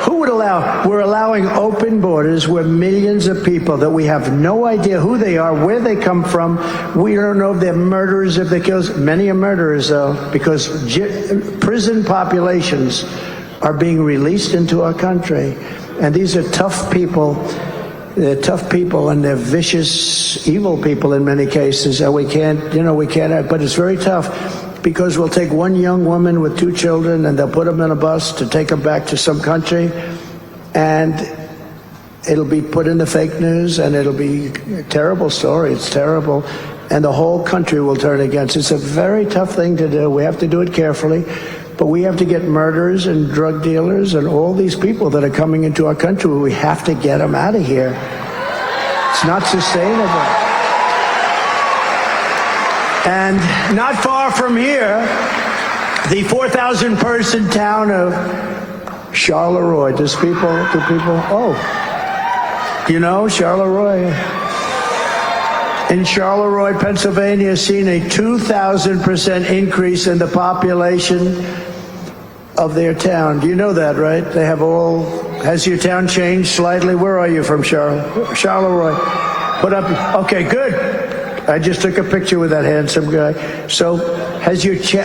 Who would allow? We're allowing open borders where millions of people that we have no idea who they are, where they come from. We don't know if they're murderers, if they kill. Many are murderers, though, because prison populations are being released into our country. And these are tough people. They're tough people, and they're vicious, evil people in many cases. And we can't, but it's very tough. Because we'll take one young woman with 2 children and they'll put them in a bus to take them back to some country, and it'll be put in the fake news, and it'll be a terrible story. It's terrible. And the whole country will turn against. It's a very tough thing to do. We have to do it carefully. But we have to get murderers and drug dealers and all these people that are coming into our country. We have to get them out of here. It's not sustainable. And not far from here, the 4,000 person town of Charleroi. Do people, you know Charleroi? In Charleroi, Pennsylvania, has seen a 2,000% increase in the population of their town. Do you know that, right? They have has your town changed slightly? Where are you from, Charleroi? Put up, okay, good. I just took a picture with that handsome guy. So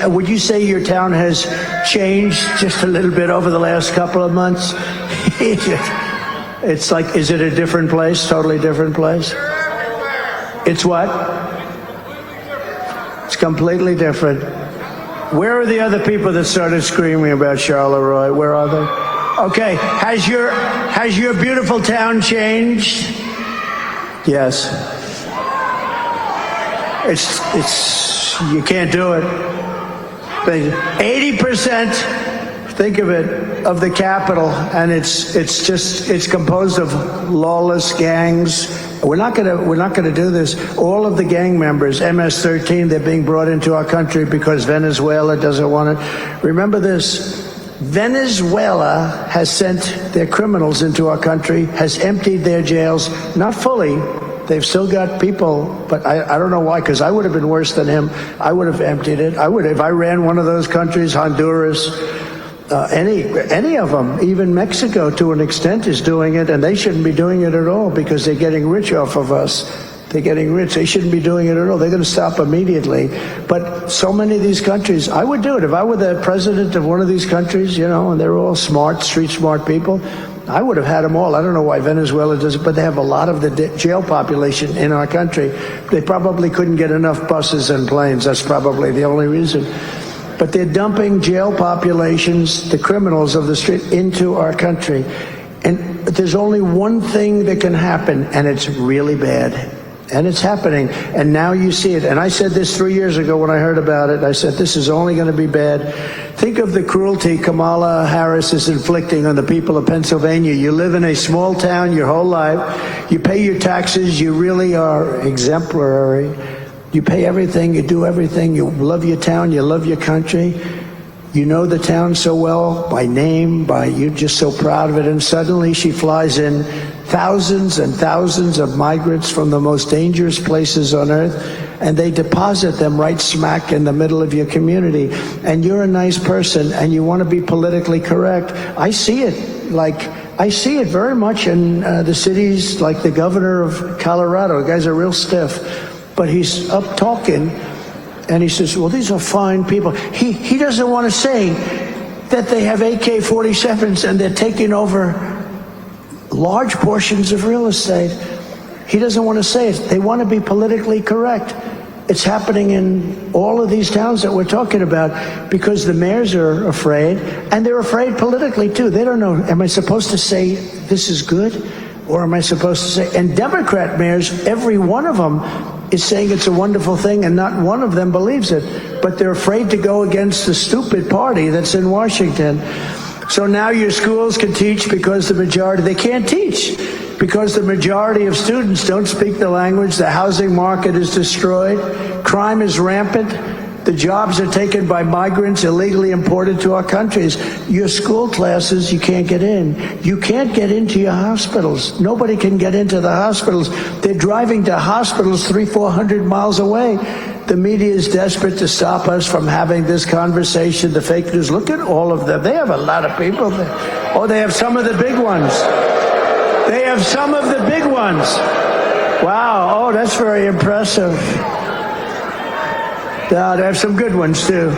would you say your town has changed just a little bit over the last couple of months? It's like, is it a different place, totally different place? It's what? It's completely different. Where are the other people that started screaming about Charleroi? Where are they? Okay, has your beautiful town changed? Yes. It's you can't do it. 80%, think of it, of the capital, and it's composed of lawless gangs. We're not gonna do this. All of the gang members, MS-13, they're being brought into our country because Venezuela doesn't want it. Remember this. Venezuela has sent their criminals into our country, has emptied their jails, not fully. They've still got people, but I don't know why, because I would have been worse than him. I would have emptied it. If I ran one of those countries, Honduras, any of them, even Mexico to an extent is doing it, and they shouldn't be doing it at all because they're getting rich off of us. They're getting rich. They shouldn't be doing it at all. They're going to stop immediately. But so many of these countries, I would do it. If I were the president of one of these countries, you know, and they're all smart, street smart people, I would have had them all. I don't know why Venezuela does it, but they have a lot of the jail population in our country. They probably couldn't get enough buses and planes. That's probably the only reason. But they're dumping jail populations, the criminals of the street, into our country. And there's only one thing that can happen, and it's really bad. And it's happening. And now you see it. And I said this 3 years ago when I heard about it. I said, this is only going to be bad. Think of the cruelty Kamala Harris is inflicting on the people of Pennsylvania. You live in a small town your whole life. You pay your taxes. You really are exemplary. You pay everything. You do everything. You love your town. You love your country. You know the town so well by name, you're just so proud of it. And suddenly she flies in thousands and thousands of migrants from the most dangerous places on earth, and they deposit them right smack in the middle of your community. And you're a nice person, and you want to be politically correct. I see it very much in the cities, like the governor of Colorado. The guy's a real stiff, but he's up talking. And he says, well, these are fine people. He doesn't want to say that they have AK-47s and they're taking over large portions of real estate. He doesn't want to say it. They want to be politically correct. It's happening in all of these towns that we're talking about because the mayors are afraid, and they're afraid politically too. They don't know, am I supposed to say this is good? Or am I supposed to say, and Democrat mayors, every one of them is saying it's a wonderful thing, and not one of them believes it. But they're afraid to go against the stupid party that's in Washington. So now your schools can teach because the majority, they can't teach because the majority of students don't speak the language. The housing market is destroyed. Crime is rampant. The jobs are taken by migrants illegally imported to our countries. Your school classes, you can't get in. You can't get into your hospitals. Nobody can get into the hospitals. They're driving to hospitals 300-400 miles away. The media is desperate to stop us from having this conversation. The fake news, look at all of them. They have a lot of people there. Oh, they have some of the big ones. They have some of the big ones. Wow, oh, that's very impressive. Yeah, they have some good ones too.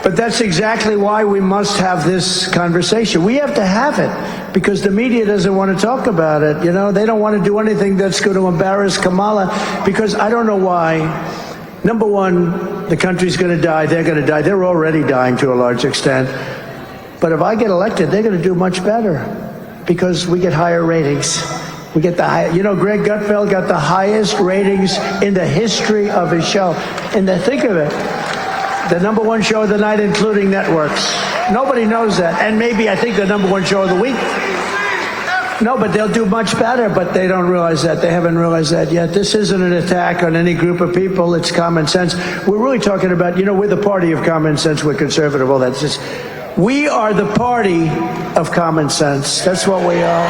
But that's exactly why we must have this conversation. We have to have it because the media doesn't want to talk about it. You know, they don't want to do anything that's going to embarrass Kamala because I don't know why. Number one, the country's going to die. They're going to die. They're already dying to a large extent. But if I get elected, they're going to do much better because we get higher ratings. We get the high, you know, Greg Gutfeld got the highest ratings in the history of his show. And think of it, the #1 show of the night, including networks. Nobody knows that. And maybe I think the #1 show of the week. No, but they'll do much better, but they don't realize that. They haven't realized that yet. This isn't an attack on any group of people. It's common sense. We're really talking about, we're the party of common sense. We're conservative, all that. We are the party of common sense. That's what we are.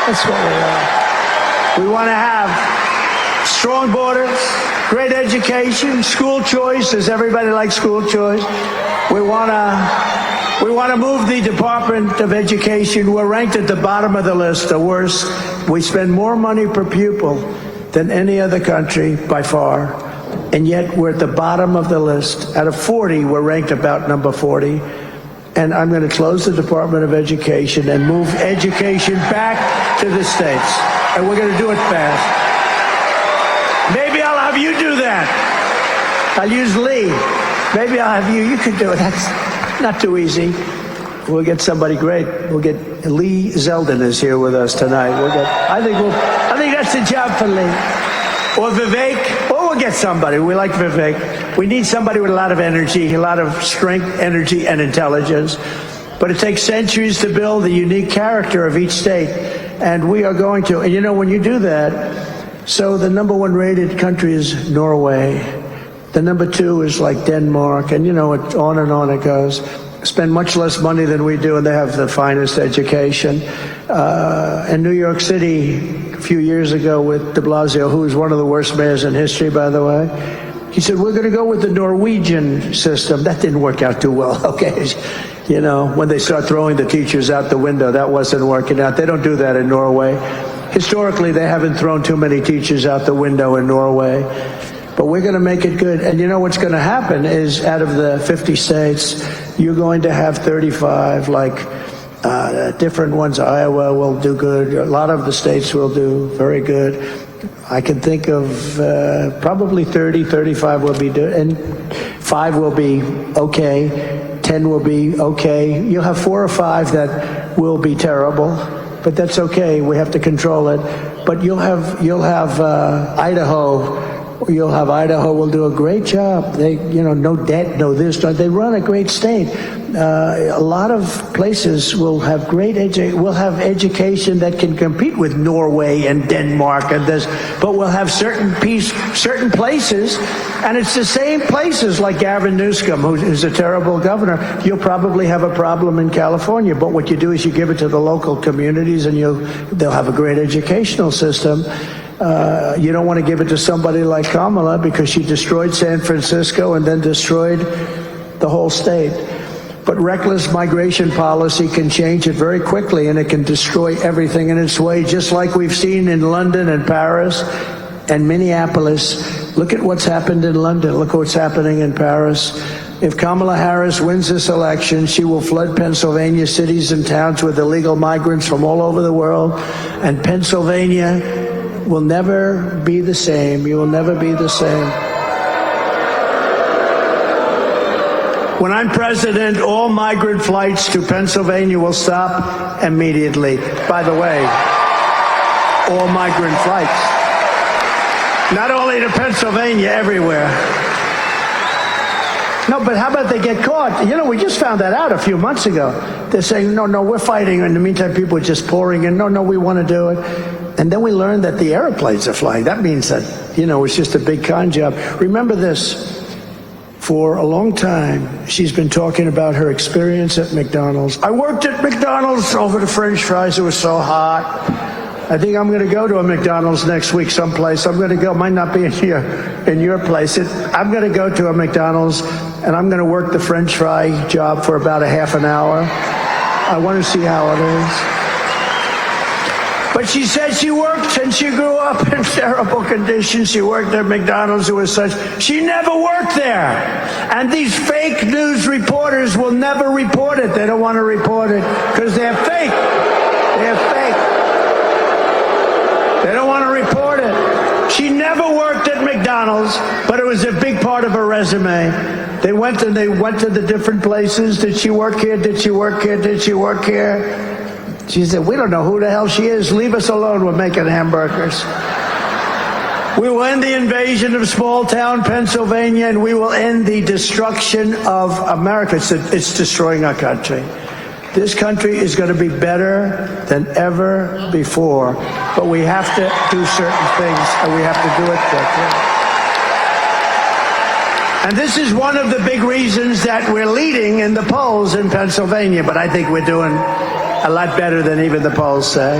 That's what we are. We want to have strong borders, great education, school choice. Does everybody like school choice? We want to move the Department of Education. We're ranked at the bottom of the list, the worst. We spend more money per pupil than any other country by far, and yet we're at the bottom of the list. Out of 40, we're ranked about number 40. And I'm going to close the Department of Education and move education back to the states. And we're going to do it fast. Maybe I'll have you do that. I'll use Lee. Maybe I'll have you. You could do it. That's not too easy. We'll get somebody great. We'll get Lee Zeldin is here with us tonight. I think that's the job for Lee. Or Vivek. Or we'll get somebody. We like Vivek. We need somebody with a lot of energy, a lot of strength, energy, and intelligence. But it takes centuries to build the unique character of each state. And we are going to. And when you do that, so the number 1 rated country is Norway. The number 2 is like Denmark. And, it, on and on it goes. Spend much less money than we do, and they have the finest education. In New York City, a few years ago with de Blasio, who was one of the worst mayors in history, by the way, he said, we're going to go with the Norwegian system. That didn't work out too well, okay? When they start throwing the teachers out the window, that wasn't working out. They don't do that in Norway. Historically, they haven't thrown too many teachers out the window in Norway. But we're going to make it good. And what's going to happen is out of the 50 states, you're going to have 35, different ones. Iowa will do good. A lot of the states will do very good. I can think of probably 30, 35 will be good. And 5 will be okay. 10 will be okay. You'll have 4 or 5 that will be terrible. But that's okay. We have to control it. But you'll have Idaho. You'll have Idaho will do a great job. They, no debt, no this, no, they run a great state. A lot of places will have will have education that can compete with Norway and Denmark and this, but we'll have certain places, and it's the same places like Gavin Newsom, who's a terrible governor. You'll probably have a problem in California, but what you do is you give it to the local communities, and they'll have a great educational system. You don't want to give it to somebody like Kamala because she destroyed San Francisco and then destroyed the whole state. But reckless migration policy can change it very quickly, and it can destroy everything in its way, just like we've seen in London and Paris and Minneapolis. Look at what's happened in London. Look what's happening in Paris. If Kamala Harris wins this election, she will flood Pennsylvania cities and towns with illegal migrants from all over the world, and Pennsylvania will never be the same. You will never be the same. When I'm president, all migrant flights to Pennsylvania will stop immediately. By the way, all migrant flights. Not only to Pennsylvania, everywhere. No, but how about they get caught? We just found that out a few months ago. They're saying, no, we're fighting. In the meantime, people are just pouring in. No, we want to do it. And then we learned that the airplanes are flying. That means that, it's just a big con job. Remember this. For a long time, she's been talking about her experience at McDonald's. I worked at McDonald's over the French fries. It was so hot. I think I'm going to go to a McDonald's next week someplace. I'm going to go. Might not be in your place. I'm going to go to a McDonald's, and I'm going to work the French fry job for about a half an hour. I want to see how it is. But she said she worked since she grew up in terrible conditions. She worked at McDonald's. It was such. She never worked there. And these fake news reporters will never report it. They don't want to report it because they're fake. They're fake. They don't want to report it. She never worked at McDonald's, but it was a big part of her resume. They went to the different places. Did she work here? Did she work here? Did she work here? She said, we don't know who the hell she is. Leave us alone. We're making hamburgers. We will end the invasion of small-town Pennsylvania, and we will end the destruction of America. It's destroying our country. This country is going to be better than ever before, but we have to do certain things, and we have to do it quickly. And this is one of the big reasons that we're leading in the polls in Pennsylvania, but I think we're doing a lot better than even the polls say.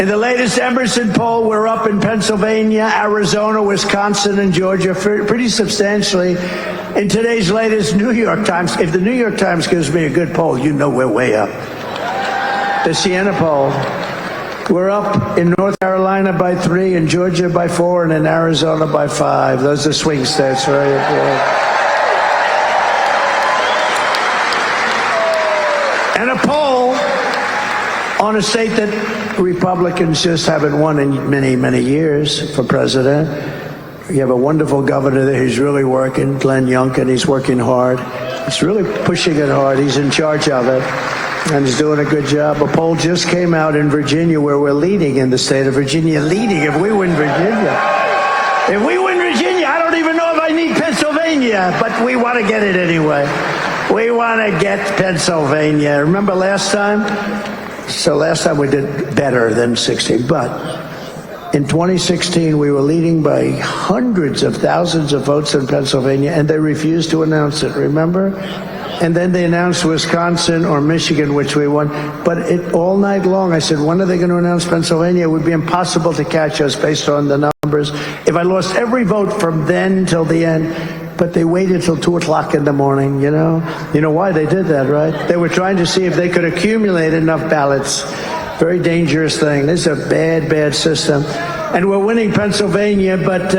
In the latest Emerson poll, we're up in Pennsylvania, Arizona, Wisconsin, and Georgia pretty substantially. In today's latest New York Times, if the New York Times gives me a good poll, you know we're way up. The Siena poll, we're up in North Carolina by 3, in Georgia by 4, and in Arizona by 5. Those are swing states, very important. And a poll on a state that Republicans just haven't won in many, many years for president. You have a wonderful governor there who's really working, Glenn Youngkin. He's working hard. He's really pushing it hard. He's in charge of it, and he's doing a good job. A poll just came out in Virginia where we're leading in the state of Virginia. Leading if we win Virginia. If we win Virginia, I don't even know if I need Pennsylvania, but we want to get it anyway. We want to get Pennsylvania. Remember last time? So last time we did better than 16, but in 2016, we were leading by hundreds of thousands of votes in Pennsylvania, and they refused to announce it, remember? And then they announced Wisconsin or Michigan, which we won. But all night long, I said, when are they going to announce Pennsylvania? It would be impossible to catch us based on the numbers. If I lost every vote from then till the end, but they waited till 2 o'clock in the morning, you know? You know why they did that, right? They were trying to see if they could accumulate enough ballots. Very dangerous thing. This is a bad, bad system. And we're winning Pennsylvania, but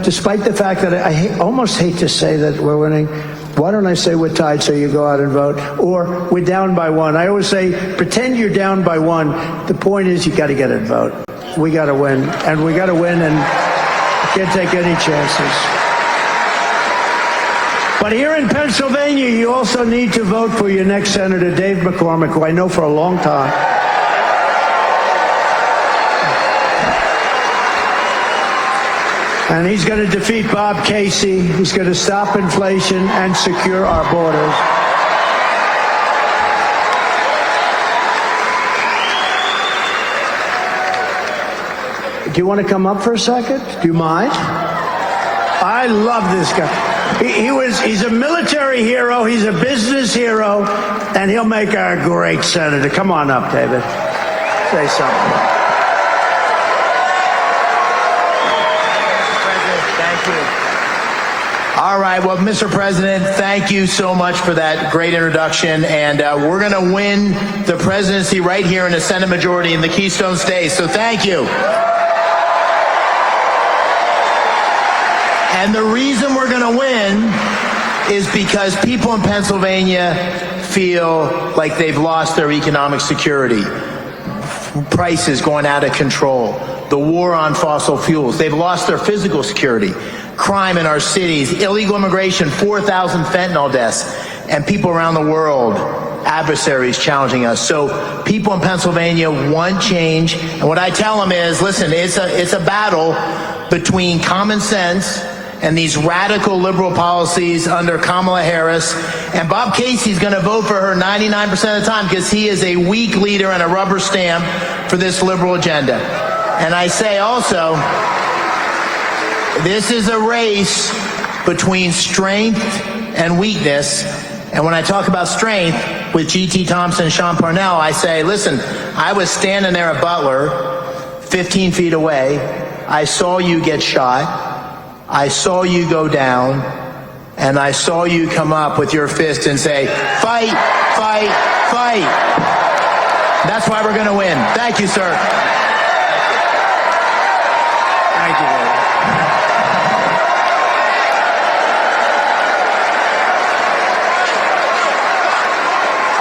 despite the fact that I almost hate to say that we're winning, why don't I say we're tied so you go out and vote? Or we're down by 1. I always say, pretend you're down by 1. The point is you got to get a vote. We got to win, and we got to win, and I can't take any chances. But here in Pennsylvania, you also need to vote for your next Senator, Dave McCormick, who I know for a long time. And he's going to defeat Bob Casey. He's going to stop inflation and secure our borders. Do you want to come up for a second? Do you mind? I love this guy. He's a military hero. He's a business hero. And he'll make a great senator. Come on up, David. Say something. All right, well, Mr. President, thank you so much for that great introduction, and we're going to win the presidency right here in the Senate majority in the Keystone States, so thank you. And the reason we're going to win is because people in Pennsylvania feel like they've lost their economic security. Prices going out of control. The war on fossil fuels. They've lost their physical security. Crime in our cities, illegal immigration, 4,000 fentanyl deaths, and people around the world, adversaries challenging us. So people in Pennsylvania want change, and what I tell them is, listen, it's a battle between common sense and these radical liberal policies under Kamala Harris, and Bob Casey's going to vote for her 99% of the time because he is a weak leader and a rubber stamp for this liberal agenda. And I say also, this is a race between strength and weakness. And when I talk about strength with G.T. Thompson and Sean Parnell, I say, listen, I was standing there at Butler, 15 feet away. I saw you get shot. I saw you go down. And I saw you come up with your fist and say, fight, fight, fight. That's why we're going to win. Thank you, sir. Thank you, David.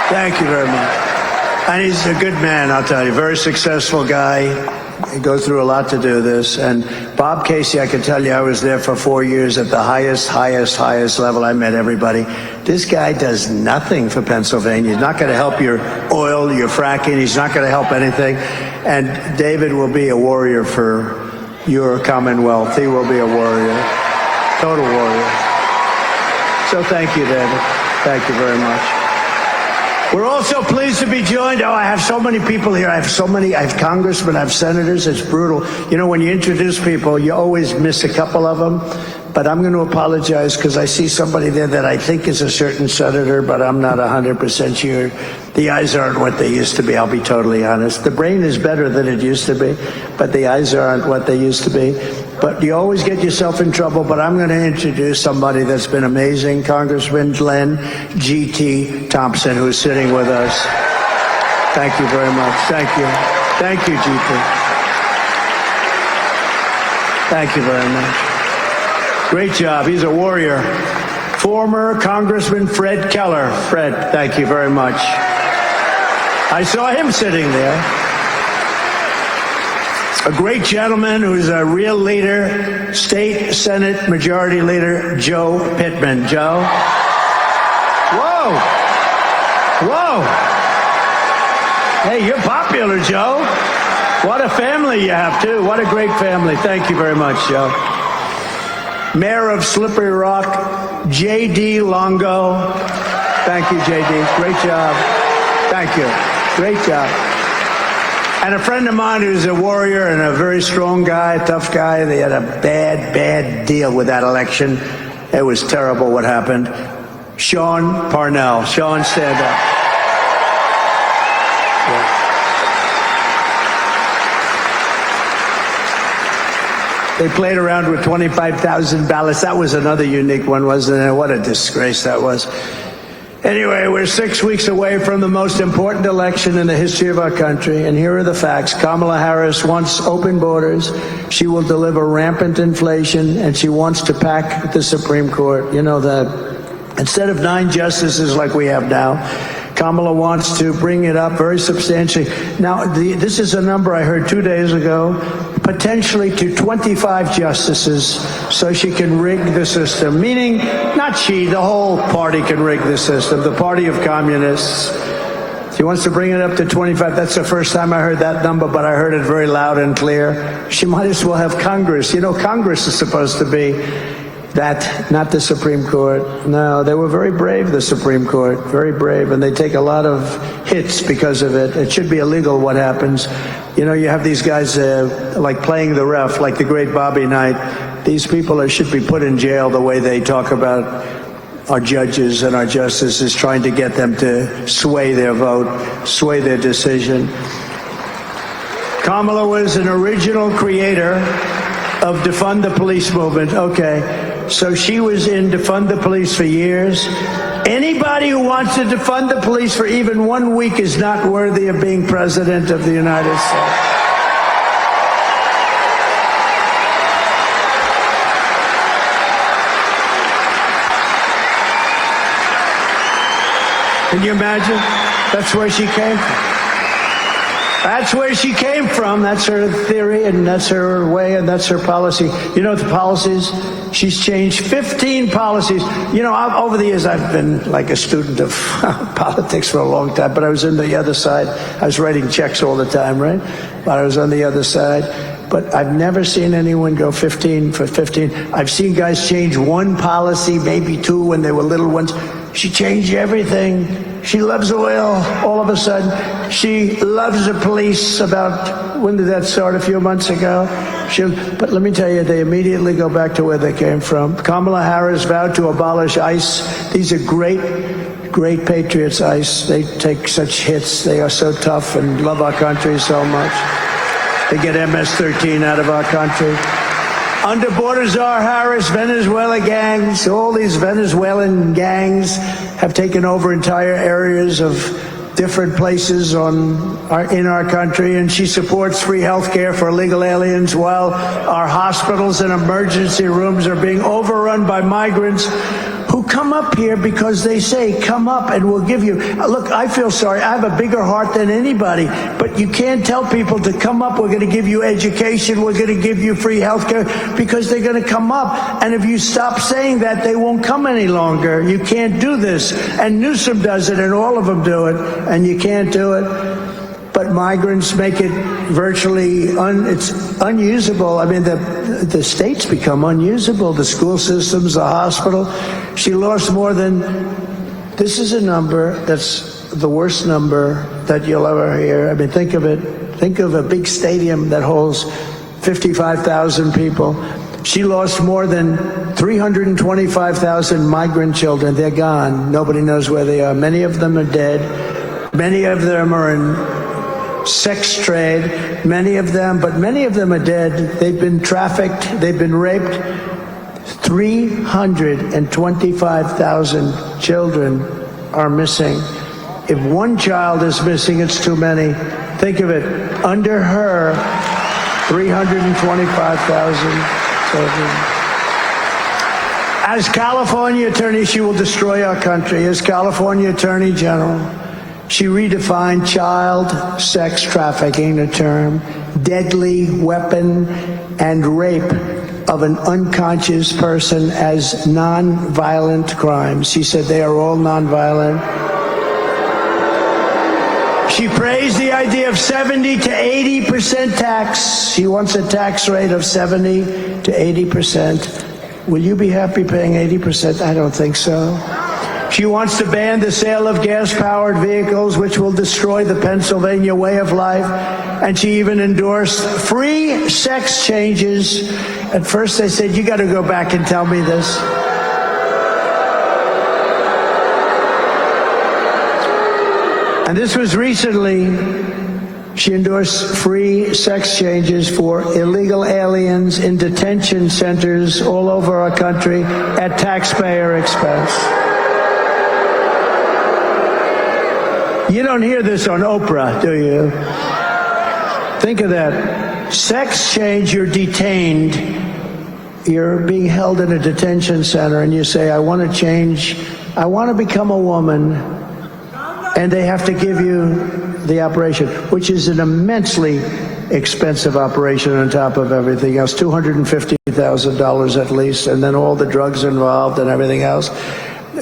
Thank you very much. And he's a good man, I'll tell you. Very successful guy. He goes through a lot to do this. And Bob Casey, I can tell you, I was there for 4 years at the highest level. I met everybody. This guy does nothing for Pennsylvania. He's not going to help your oil, your fracking. He's not going to help anything. And David will be a warrior for your Commonwealth. He will be a warrior, total warrior. So thank you, David. Thank you very much. We're also pleased to be joined. Oh, I have so many people here. I have congressmen, I have senators. It's brutal. You know, when you introduce people, you always miss a couple of them. But I'm going to apologize because I see somebody there that I think is a certain senator, but I'm not 100% sure. The eyes aren't what they used to be, I'll be totally honest. The brain is better than it used to be, but the eyes aren't what they used to be. But you always get yourself in trouble, but I'm going to introduce somebody that's been amazing, Congressman Glenn G.T. Thompson, who's sitting with us. Thank you very much. Thank you. Thank you, G.T. Thank you very much. Great job. He's a warrior. Former Congressman Fred Keller. Fred, thank you very much. I saw him sitting there. A great gentleman who's a real leader, State Senate Majority Leader Joe Pittman. Joe? Whoa. Whoa. Hey, you're popular, Joe. What a family you have, too. What a great family. Thank you very much, Joe. Mayor of Slippery Rock, J.D. Longo. Thank you, J.D. Great job. Thank you. Great job. And a friend of mine who's a warrior and a very strong guy, tough guy. They had a bad deal with that election. It was terrible what happened. Sean Parnell. Sean, stand up. Yeah. They played around with 25,000 ballots. That was another unique one, wasn't it? What a disgrace that was. Anyway, we're 6 weeks away from the most important election in the history of our country, and here are the facts. Kamala Harris wants open borders. She will deliver rampant inflation, and she wants to pack the Supreme Court. You know that. Instead of 9 justices like we have now, Kamala wants to bring it up very substantially. Now, this is a number I heard 2 days ago, potentially to 25 justices, so she can rig the system. Meaning, not she, the whole party can rig the system, the party of communists. She wants to bring it up to 25. That's the first time I heard that number, but I heard it very loud and clear. She might as well have Congress. You know, Congress is supposed to be that, not the Supreme Court. No, they were very brave, the Supreme Court, very brave, and they take a lot of hits because of it. It should be illegal what happens. You know, you have these guys like playing the ref, like the great Bobby Knight. These people should be put in jail the way they talk about our judges and our justices, trying to get them to sway their vote, sway their decision. Kamala was an original creator of Defund the Police movement. Okay. So she was in Defund the Police for years. Anybody who wants to defund the police for even 1 week is not worthy of being president of the United States. Can you imagine? That's where she came from. That's where she came from. That's her theory, and that's her way, and that's her policy. You know the policies? She's changed 15 policies. You know, over the years, I've been like a student of politics for a long time, but I was on the other side. I was writing checks all the time, right? But I was on the other side. But I've never seen anyone go 15 for 15. I've seen guys change one policy, maybe 2 when they were little ones. She changed everything. She loves oil all of a sudden. She loves the police. About, when did that start? A few months ago. But let me tell you, they immediately go back to where they came from. Kamala Harris vowed to abolish ICE. These are great patriots, ICE. They take such hits. They are so tough and love our country so much. They get MS-13 out of our country. Under border czar Harris, Venezuela gangs, all these Venezuelan gangs have taken over entire areas of different places in our country, and she supports free health care for illegal aliens while our hospitals and emergency rooms are being overrun by migrants who come up here because they say, come up and we'll give you. Look, I feel sorry. I have a bigger heart than anybody, but you can't tell people to come up. We're going to give you education. We're going to give you free health care, because they're going to come up. And if you stop saying that, they won't come any longer. You can't do this. And Newsom does it, and all of them do it, and you can't do it. But migrants make it virtually it's unusable. I mean, the states become unusable, the school systems, the hospital. She lost more than, this is a number that's the worst number that you'll ever hear. I mean, think of it. Think of a big stadium that holds 55,000 people. She lost more than 325,000 migrant children. They're gone. Nobody knows where they are. Many of them are dead. Many of them are in sex trade. Many of them are dead. They've been trafficked. They've been raped. 325,000 children are missing. If one child is missing, it's too many. Think of it. Under her, 325,000 children. As California Attorney, she will destroy our country. As California Attorney General, she redefined child sex trafficking, a term, deadly weapon, and rape of an unconscious person as non-violent crimes. She said they are all non-violent. She praised the idea of 70 to 80% tax. She wants a tax rate of 70 to 80%. Will you be happy paying 80%? I don't think so. She wants to ban the sale of gas-powered vehicles, which will destroy the Pennsylvania way of life. And she even endorsed free sex changes. At first they said, you got to go back and tell me this. And this was recently. She endorsed free sex changes for illegal aliens in detention centers all over our country at taxpayer expense. You don't hear this on Oprah, do you? Think of that. Sex change, you're detained. You're being held in a detention center and you say, I want to change. I want to become a woman. And they have to give you the operation, which is an immensely expensive operation on top of everything else, $250,000 at least, and then all the drugs involved and everything else.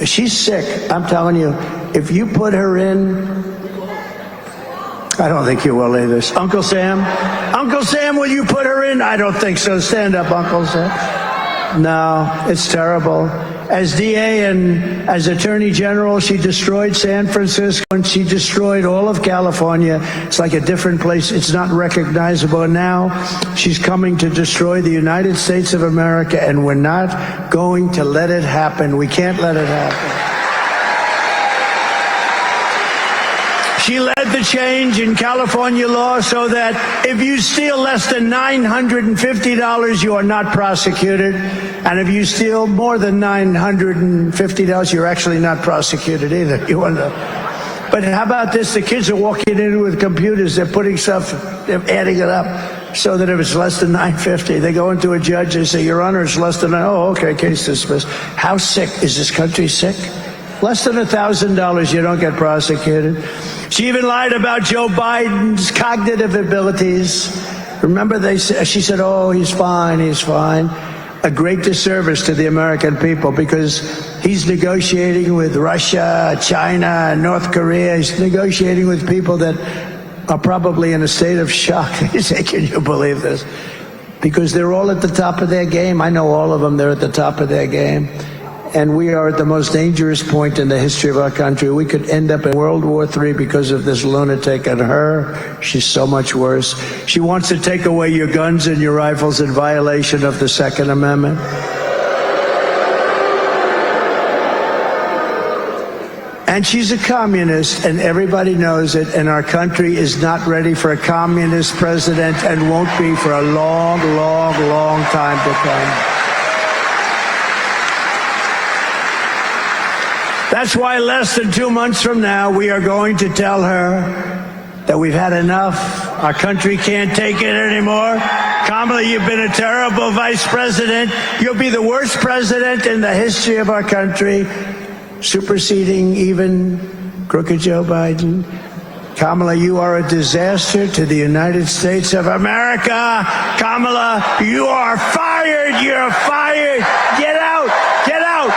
She's sick. I'm telling you, if you put her in, I don't think you will either. Uncle Sam? Uncle Sam, will you put her in? I don't think so. Stand up, Uncle Sam. No, it's terrible. As DA and as Attorney General, she destroyed San Francisco and she destroyed all of California. It's like a different place. It's not recognizable. And now she's coming to destroy the United States of America, and we're not going to let it happen. We can't let it happen. She led the change in California law so that if you steal less than $950, you are not prosecuted. And if you steal more than $950, you're actually not prosecuted either. You wonder. But how about this? The kids are walking in with computers. They're putting stuff, they're adding it up so that if it's less than $950, they go into a judge, they say, Your Honor, it's less than, oh, okay, case dismissed. How sick? Is this country sick? Less than $1,000, you don't get prosecuted. She even lied about Joe Biden's cognitive abilities. Remember, she said, oh, he's fine, he's fine. A great disservice to the American people because he's negotiating with Russia, China, North Korea. He's negotiating with people that are probably in a state of shock. They say, can you believe this? Because they're all at the top of their game. I know all of them, they're at the top of their game. And we are at the most dangerous point in the history of our country. We could end up in World War III because of this lunatic and her. She's so much worse. She wants to take away your guns and your rifles in violation of the Second Amendment. And she's a communist, and everybody knows it, and our country is not ready for a communist president and won't be for a long, long, long time to come. That's why less than 2 months from now, we are going to tell her that we've had enough. Our country can't take it anymore. Kamala, you've been a terrible vice president. You'll be the worst president in the history of our country, superseding even crooked Joe Biden. Kamala, you are a disaster to the United States of America. Kamala, you are fired. You're fired. Get out. Get out.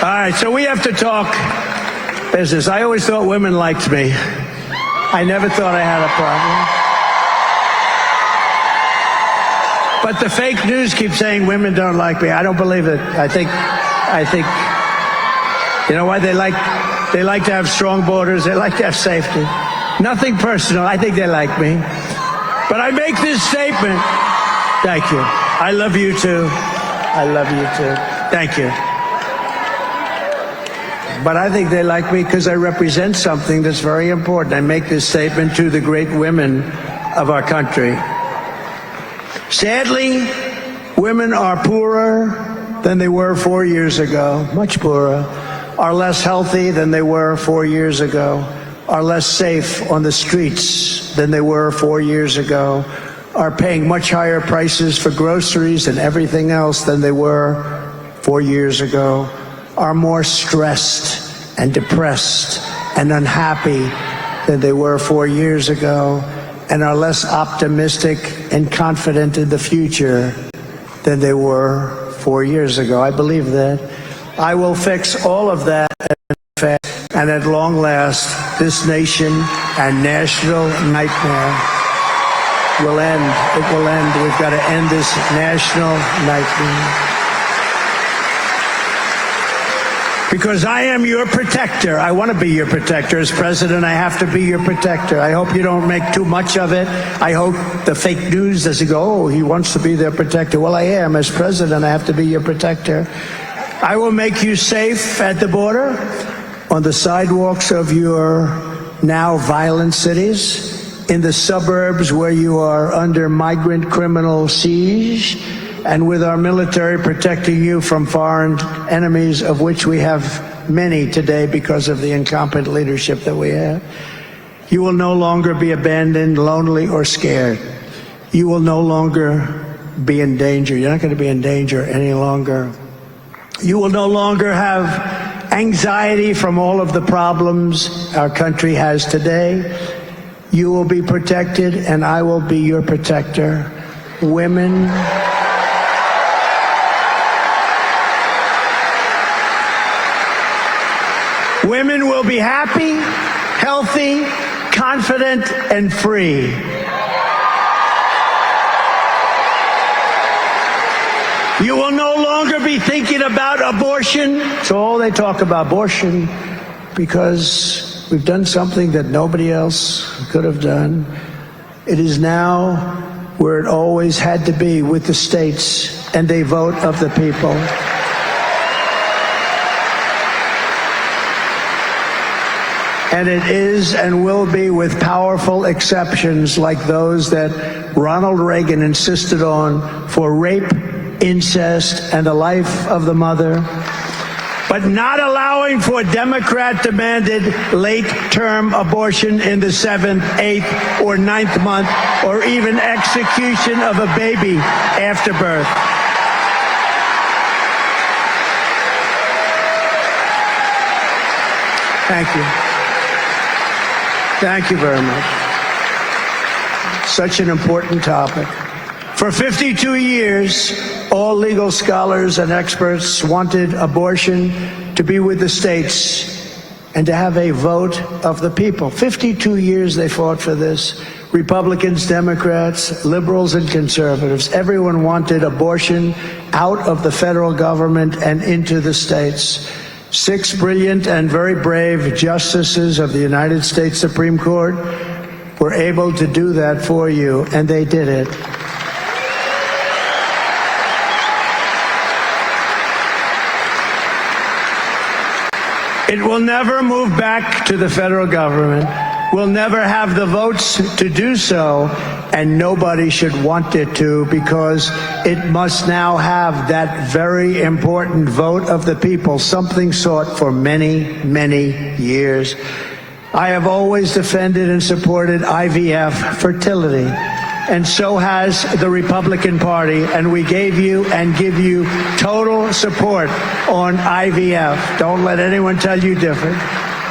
All right, so we have to talk business. I always thought women liked me. I never thought I had a problem. But the fake news keeps saying women don't like me. I don't believe it. I think, you know why? They like to have strong borders. They like to have safety. Nothing personal. I think they like me. But I make this statement. Thank you. I love you too. I love you too. Thank you. But I think they like me because I represent something that's very important. I make this statement to the great women of our country. Sadly, women are poorer than they were 4 years ago, much poorer, are less healthy than they were 4 years ago, are less safe on the streets than they were 4 years ago, are paying much higher prices for groceries and everything else than they were 4 years ago, are more stressed and depressed and unhappy than they were 4 years ago, and are less optimistic and confident in the future than they were 4 years ago. I believe that. I will fix all of that, and at long last, this nation and national nightmare will end. It will end. We've got to end this national nightmare. Because I am your protector. I want to be your protector. As president, I have to be your protector. I hope you don't make too much of it. I hope the fake news doesn't go, oh, he wants to be their protector. Well, I am. As president, I have to be your protector. I will make you safe at the border, on the sidewalks of your now violent cities, in the suburbs where you are under migrant criminal siege, and with our military protecting you from foreign enemies, of which we have many today because of the incompetent leadership that we have. You will no longer be abandoned, lonely, or scared. You will no longer be in danger. You're not going to be in danger any longer. You will no longer have anxiety from all of the problems our country has today. You will be protected, and I will be your protector. Women, women will be happy, healthy, confident, and free. You will no longer be thinking about abortion. So all they talk about abortion because we've done something that nobody else could have done. It is now where it always had to be, with the states and a vote of the people. And it is and will be, with powerful exceptions like those that Ronald Reagan insisted on for rape, incest, and the life of the mother, but not allowing for Democrat-demanded late-term abortion in the 7th, 8th, or 9th month, or even execution of a baby after birth. Thank you. Thank you very much. Such an important topic. For 52 years, all legal scholars and experts wanted abortion to be with the states and to have a vote of the people. 52 years they fought for this. Republicans, Democrats, liberals, and conservatives. Everyone wanted abortion out of the federal government and into the states. 6 brilliant and very brave justices of the United States Supreme Court were able to do that for you, and they did it. It will never move back to the federal government. We'll never have the votes to do so, and nobody should want it to, because it must now have that very important vote of the people, something sought for many, many years. I have always defended and supported IVF, fertility, and so has the Republican Party, and we gave you and give you total support on IVF. Don't let anyone tell you different.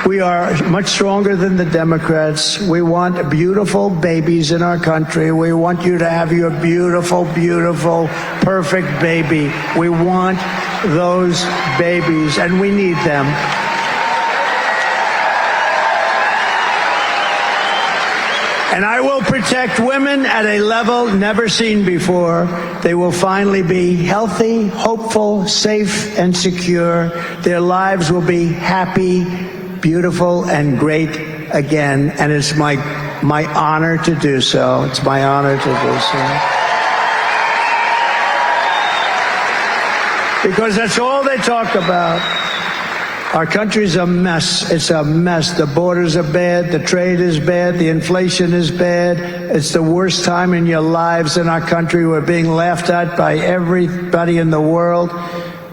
We are much stronger than the Democrats. We want beautiful babies in our country. We want you to have your beautiful, beautiful, perfect baby. We want those babies, and we need them. And I will protect women at a level never seen before. They will finally be healthy, hopeful, safe, and secure. Their lives will be happy, beautiful, and great again. And it's my honor to do so. It's my honor to do so. Because that's all they talk about. Our country's a mess. It's a mess. The borders are bad. The trade is bad. The inflation is bad. It's the worst time in your lives in our country. We're being laughed at by everybody in the world.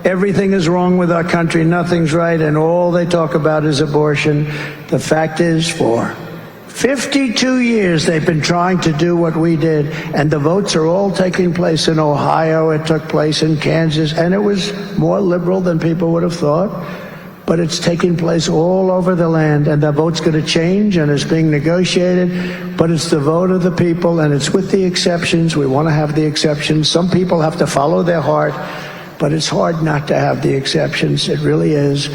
Everything is wrong with our country. Nothing's right. And all they talk about is abortion. The fact is, for 52 years, they've been trying to do what we did, and the votes are all taking place in Ohio. It took place in Kansas, and it was more liberal than people would have thought. But it's taking place all over the land, and the vote's going to change, and it's being negotiated. But it's the vote of the people, and it's with the exceptions. We want to have the exceptions. Some people have to follow their heart, but it's hard not to have the exceptions. It really is.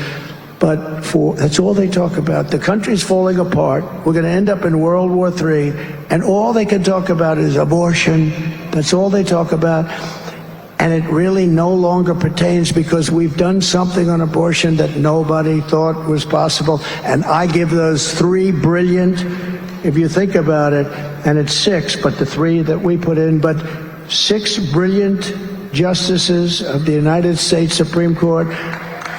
But that's all they talk about. The country's falling apart. We're going to end up in World War III, and all they can talk about is abortion. That's all they talk about. And it really no longer pertains, because we've done something on abortion that nobody thought was possible. And I give those 3 brilliant, if you think about it, and it's 6, but the 3 that we put in, but 6 brilliant justices of the United States Supreme Court,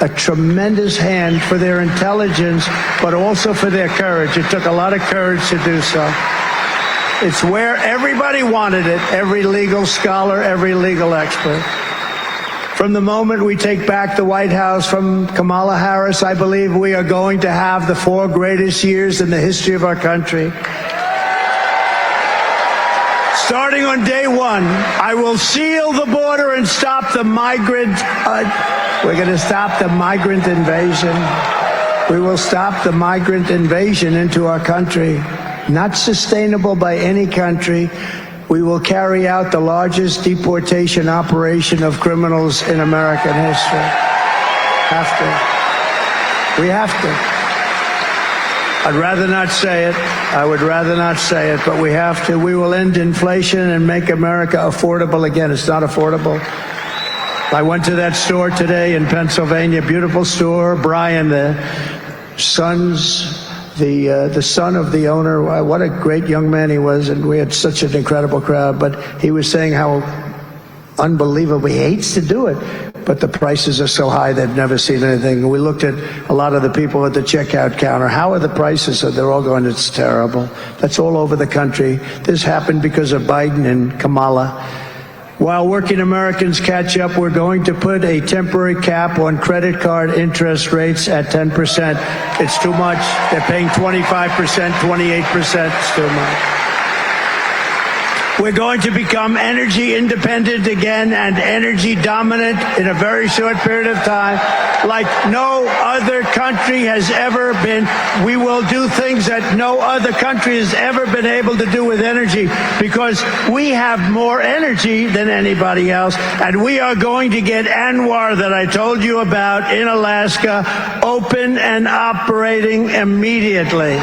a tremendous hand for their intelligence, but also for their courage. It took a lot of courage to do so. It's where everybody wanted it, every legal scholar, every legal expert. From the moment we take back the White House from Kamala Harris, I believe we are going to have the 4 greatest years in the history of our country. Starting on day 1, I will seal the border and stop the migrant. We're going to stop the migrant invasion. We will stop the migrant invasion into our country. Not sustainable by any country. We will carry out the largest deportation operation of criminals in American history. Have to. We have to. I'd rather not say it. I would rather not say it, but we have to. We will end inflation and make America affordable again. It's not affordable. I went to that store today in Pennsylvania, beautiful store. Brian, the son of the owner, what a great young man he was, and we had such an incredible crowd. But he was saying how unbelievable, he hates to do it, but the prices are so high they've never seen anything. We looked at a lot of the people at the checkout counter. How are the prices? So they're all going, it's terrible. That's all over the country. This happened because of Biden and Kamala. While working Americans catch up, we're going to put a temporary cap on credit card interest rates at 10%. It's too much. They're paying 25%, 28%. It's too much. We're going to become energy independent again and energy dominant in a very short period of time, like no other country has ever been. We will do things that no other country has ever been able to do with energy, because we have more energy than anybody else. And we are going to get Anwar, that I told you about in Alaska, open and operating immediately.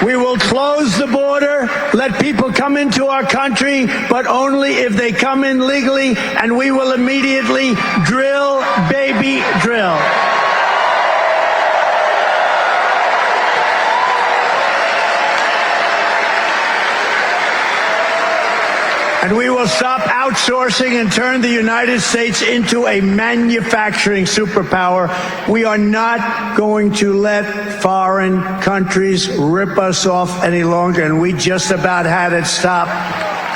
We will close the border, let people come into our country, but only if they come in legally, and we will immediately drill, baby, drill. And we will stop outsourcing and turn the United States into a manufacturing superpower. We are not going to let foreign countries rip us off any longer. And we just about had it stop.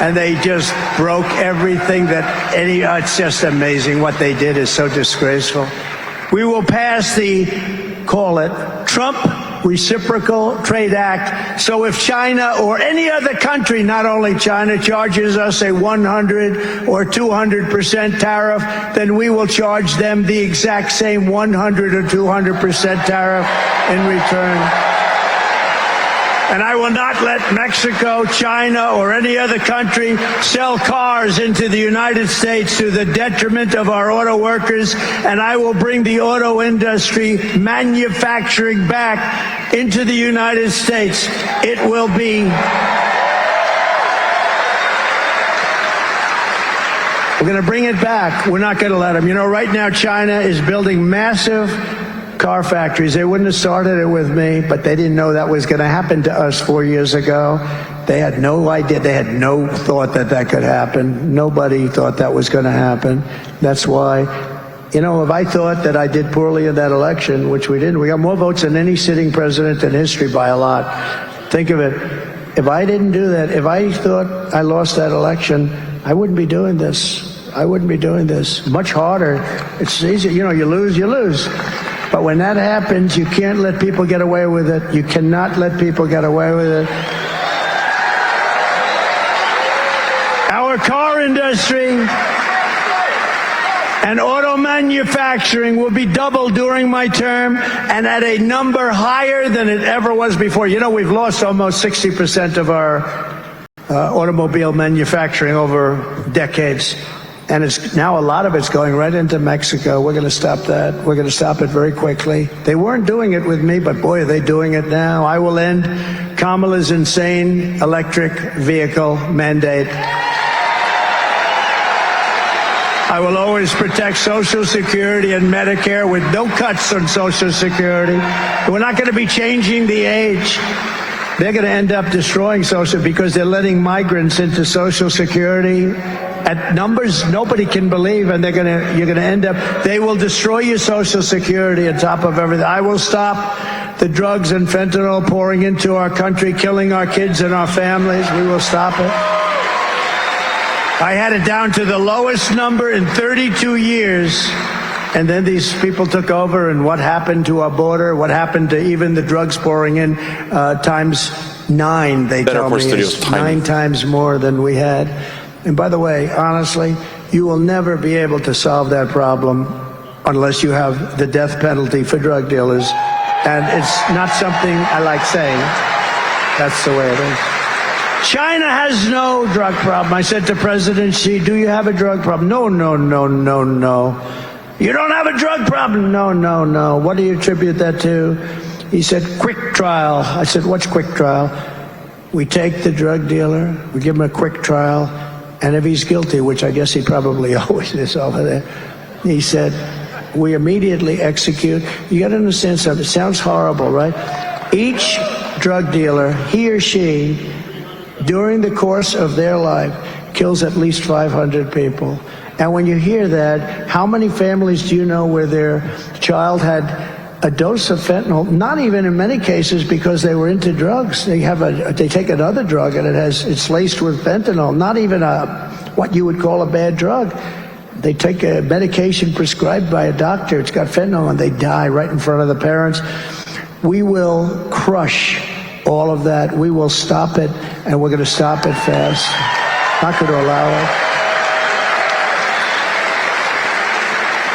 And they just broke everything that it's just amazing. What they did is so disgraceful. We will pass call it Trump Reciprocal Trade Act. So if China or any other country, not only China, charges us a 100 or 200% tariff, then we will charge them the exact same 100 or 200% tariff in return. And I will not let Mexico, China, or any other country sell cars into the United States to the detriment of our auto workers. And I will bring the auto industry manufacturing back into the United States. It will be. We're going to bring it back. We're not going to let them. You know, right now China is building massive car factories. They wouldn't have started it with me, but they didn't know that was going to happen to us 4 years ago. They had no idea. They had no thought that that could happen. Nobody thought that was going to happen. That's why, you know, if I thought that I did poorly in that election, which we didn't, we got more votes than any sitting president in history by a lot. Think of it. If I didn't do that, if I thought I lost that election, I wouldn't be doing this. I wouldn't be doing this. Much harder. It's easy. You know, you lose, you lose. But when that happens, you can't let people get away with it. You cannot let people get away with it. Our car industry and auto manufacturing will be doubled during my term and at a number higher than it ever was before. You know, we've lost almost 60% of our automobile manufacturing over decades. And it's now a lot of it's going right into Mexico. We're going to stop that. We're going to stop it very quickly. They weren't doing it with me, but boy, are they doing it now. I will end Kamala's insane electric vehicle mandate. I will always protect Social Security and Medicare with no cuts on Social Security. We're not going to be changing the age. They're going to end up destroying Social because they're letting migrants into Social Security at numbers nobody can believe, and you're going to end up, they will destroy your Social Security on top of everything. I will stop the drugs and fentanyl pouring into our country, killing our kids and our families. We will stop it. I had it down to the lowest number in 32 years. And then these people took over, and what happened to our border? What happened to even the drugs pouring in times 9, they tell me. It's 9 times more than we had. And by the way, honestly, you will never be able to solve that problem unless you have the death penalty for drug dealers. And it's not something I like saying. That's the way it is. China has no drug problem. I said to President Xi, do you have a drug problem? No, no, no, no, no. You don't have a drug problem? No, no, no. What do you attribute that to? He said, quick trial. I said, what's quick trial? We take the drug dealer, we give him a quick trial, and if he's guilty, which I guess he probably always is over there, he said, we immediately execute. You got to understand something. It sounds horrible, right? Each drug dealer, he or she, during the course of their life, kills at least 500 people. And when you hear that, how many families do you know where their child had a dose of fentanyl, not even in many cases because they were into drugs. They take another drug and it's laced with fentanyl, not even what you would call a bad drug. They take a medication prescribed by a doctor, it's got fentanyl, and they die right in front of the parents. We will crush all of that. We will stop it, and we're going to stop it fast. Not going to allow it.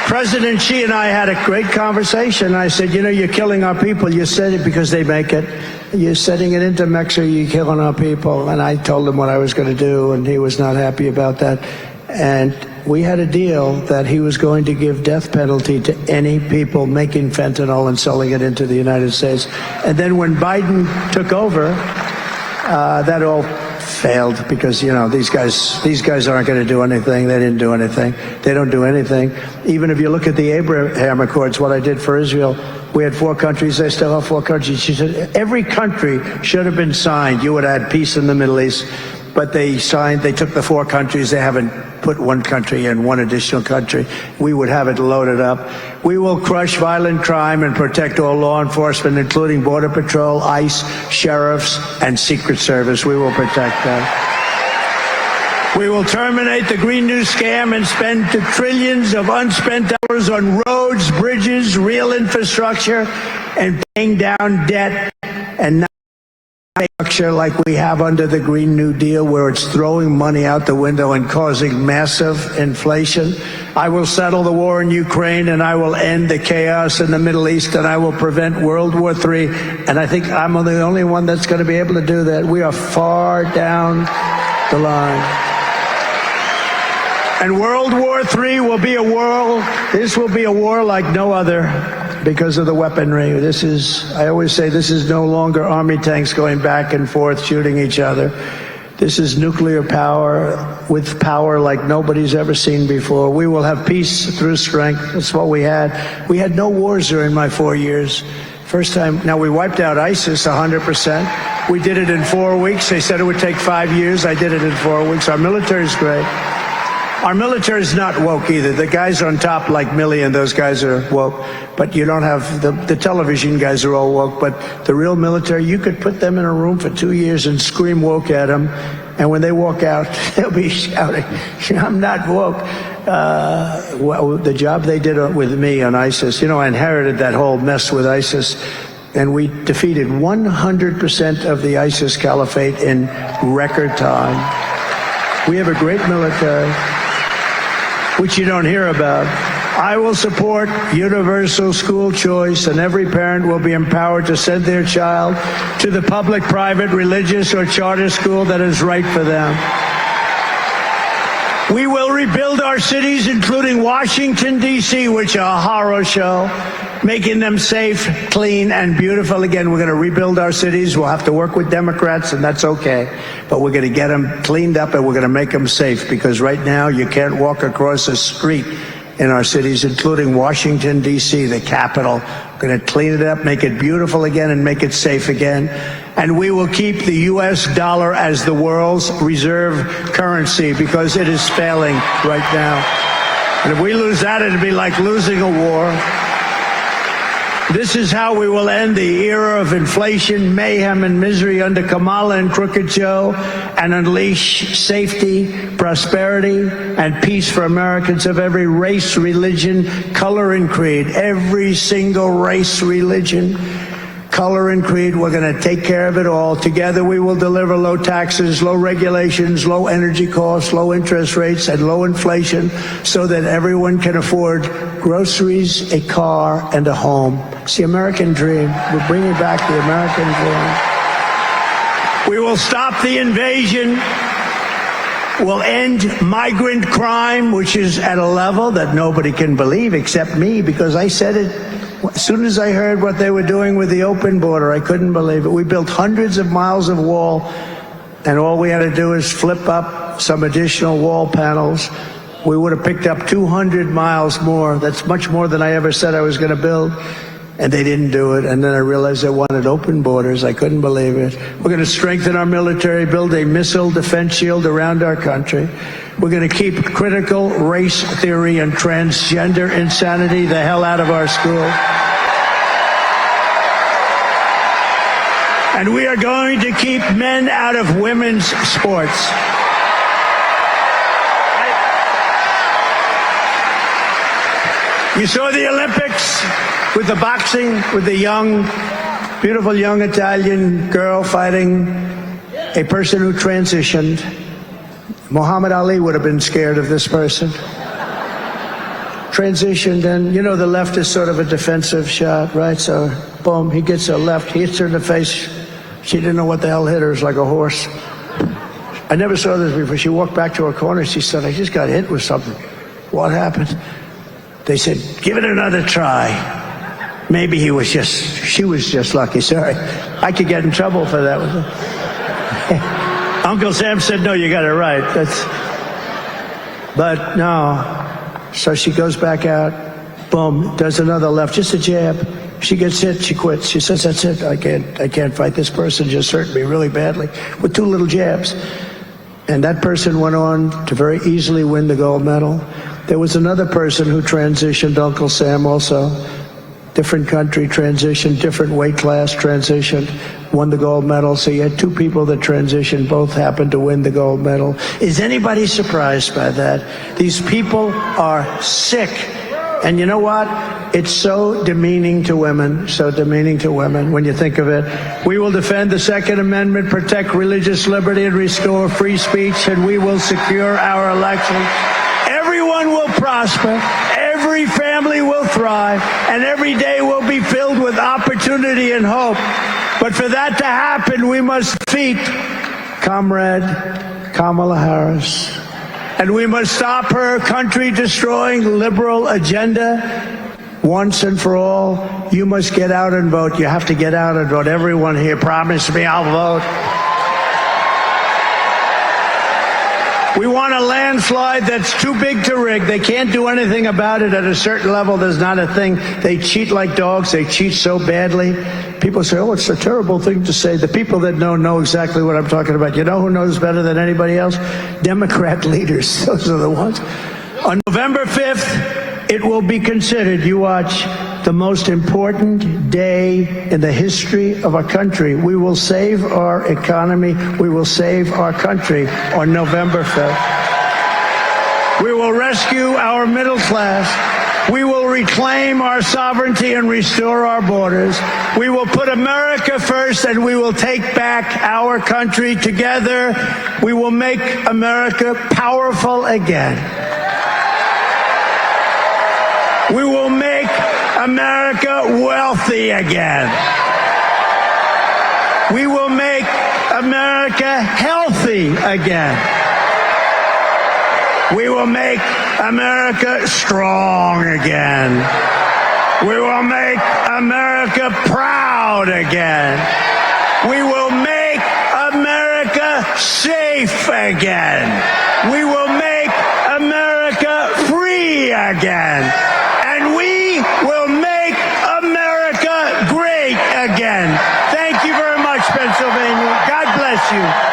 President Xi and I had a great conversation. I said, you know, you're killing our people. You said it because they make it. You're setting it into Mexico. You're killing our people. And I told him what I was going to do, and he was not happy about that. And we had a deal that he was going to give death penalty to any people making fentanyl and selling it into the United States. And then when Biden took over, that all failed because, you know, these guys aren't going to do anything. They didn't do anything. They don't do anything. Even if you look at the Abraham Accords, what I did for Israel, we had 4 countries. They still have 4 countries. She said every country should have been signed. You would have had peace in the Middle East. But they signed, they took the 4 countries. They haven't put 1 country in, 1 additional country. We would have it loaded up. We will crush violent crime and protect all law enforcement, including Border Patrol, ICE, sheriffs, and Secret Service. We will protect them. We will terminate the Green New Scam and spend the trillions of unspent dollars on roads, bridges, real infrastructure, and paying down debt and not structure like we have under the Green New Deal, where it's throwing money out the window and causing massive inflation. I will settle the war in Ukraine, and I will end the chaos in the Middle East, and I will prevent World War III. And I think I'm the only one that's going to be able to do that. We are far down the line. And World War III will be a war. This will be a war like no other, because of the weaponry. This is, I always say, this is no longer army tanks going back and forth shooting each other. This is nuclear power with power like nobody's ever seen before. We will have peace through strength. That's what we had. We had no wars during my 4 years. First time. Now, we wiped out ISIS 100%. We did it in 4 weeks. They said it would take 5 years. I did it in 4 weeks. Our military is great. Our military is not woke either. The guys on top, like Milley and those guys, are woke. But you don't have, the television guys are all woke. But the real military, you could put them in a room for 2 years and scream woke at them. And when they walk out, they'll be shouting, I'm not woke. Well, the job they did with me on ISIS, I inherited that whole mess with ISIS. And we defeated 100% of the ISIS caliphate in record time. We have a great military, which you don't hear about. I will support universal school choice, and every parent will be empowered to send their child to the public, private, religious, or charter school that is right for them. We will rebuild our cities, including Washington, D.C., which are a horror show, making them safe, clean, and beautiful. Again, we're going to rebuild our cities. We'll have to work with Democrats, and that's okay. But we're going to get them cleaned up, and we're going to make them safe, because right now you can't walk across a street in our cities, including Washington, D.C., the capital. We're going to clean it up, make it beautiful again, and make it safe again. And we will keep the U.S. dollar as the world's reserve currency, because it is failing right now. And if we lose that, it'd be like losing a war. This is how we will end the era of inflation, mayhem, and misery under Kamala and Crooked Joe, and unleash safety, prosperity, and peace for Americans of every race, religion, color, and creed. Every single race, religion, color, and creed. We're going to take care of it all. Together we will deliver low taxes, low regulations, low energy costs, low interest rates, and low inflation, so that everyone can afford groceries, a car, and a home. It's the American dream. We're bringing back the American dream. We will stop the invasion. We'll end migrant crime, which is at a level that nobody can believe except me, because I said it. As soon as I heard what they were doing with the open border, I couldn't believe it. We built hundreds of miles of wall, and all we had to do is flip up some additional wall panels. We would have picked up 200 miles more. That's much more than I ever said I was going to build. And they didn't do it. And then I realized they wanted open borders. I couldn't believe it. We're going to strengthen our military, build a missile defense shield around our country. We're going to keep critical race theory and transgender insanity the hell out of our school. And we are going to keep men out of women's sports. You saw the Olympics with the boxing, with the young, beautiful young Italian girl fighting a person who transitioned. Muhammad Ali would have been scared of this person. Transitioned, and the left is sort of a defensive shot, right? So, boom, he gets a left, he hits her in the face. She didn't know what the hell hit her. It was like a horse. I never saw this before. She walked back to her corner. She said, I just got hit with something. What happened? They said, give it another try. Maybe she was just lucky. Sorry. I could get in trouble for that. Uncle Sam said, no, you got it right. But no. So she goes back out, boom, does another left, just a jab. She gets hit, she quits. She says, that's it, I can't fight. This person just hurt me really badly with 2 little jabs. And that person went on to very easily win the gold medal. There was another person who transitioned, Uncle Sam also. Different country, transitioned, different weight class, transitioned, won the gold medal. So you had 2 people that transitioned, both happened to win the gold medal. Is anybody surprised by that? These people are sick And you know what? It's so demeaning to women, when you think of it. We will defend the Second Amendment, protect religious liberty, and restore free speech, and we will secure our elections. Everyone will prosper, every family will thrive, and every day will be filled with opportunity and hope. But for that to happen, we must defeat Comrade Kamala Harris. And we must stop her country-destroying liberal agenda once and for all. You must get out and vote. You have to get out and vote. Everyone here, promise me I'll vote. We want a landslide that's too big to rig. They can't do anything about it. At a certain level, there's not a thing. They cheat like dogs. They cheat so badly. People say, oh, it's a terrible thing to say. The people that know exactly what I'm talking about. You know who knows better than anybody else? Democrat leaders. Those are the ones. On November 5th, it will be considered, you watch, the most important day in the history of our country. We will save our economy. We will save our country on November 5th. We will rescue our middle class. We will reclaim our sovereignty and restore our borders. We will put America first, and we will take back our country together. We will make America powerful again. We will make America wealthy again. We will make America healthy again. We will make America strong again. We will make America proud again. We will make America safe again. We will make America free again. And we will make America great again. Thank you very much, Pennsylvania. God bless you.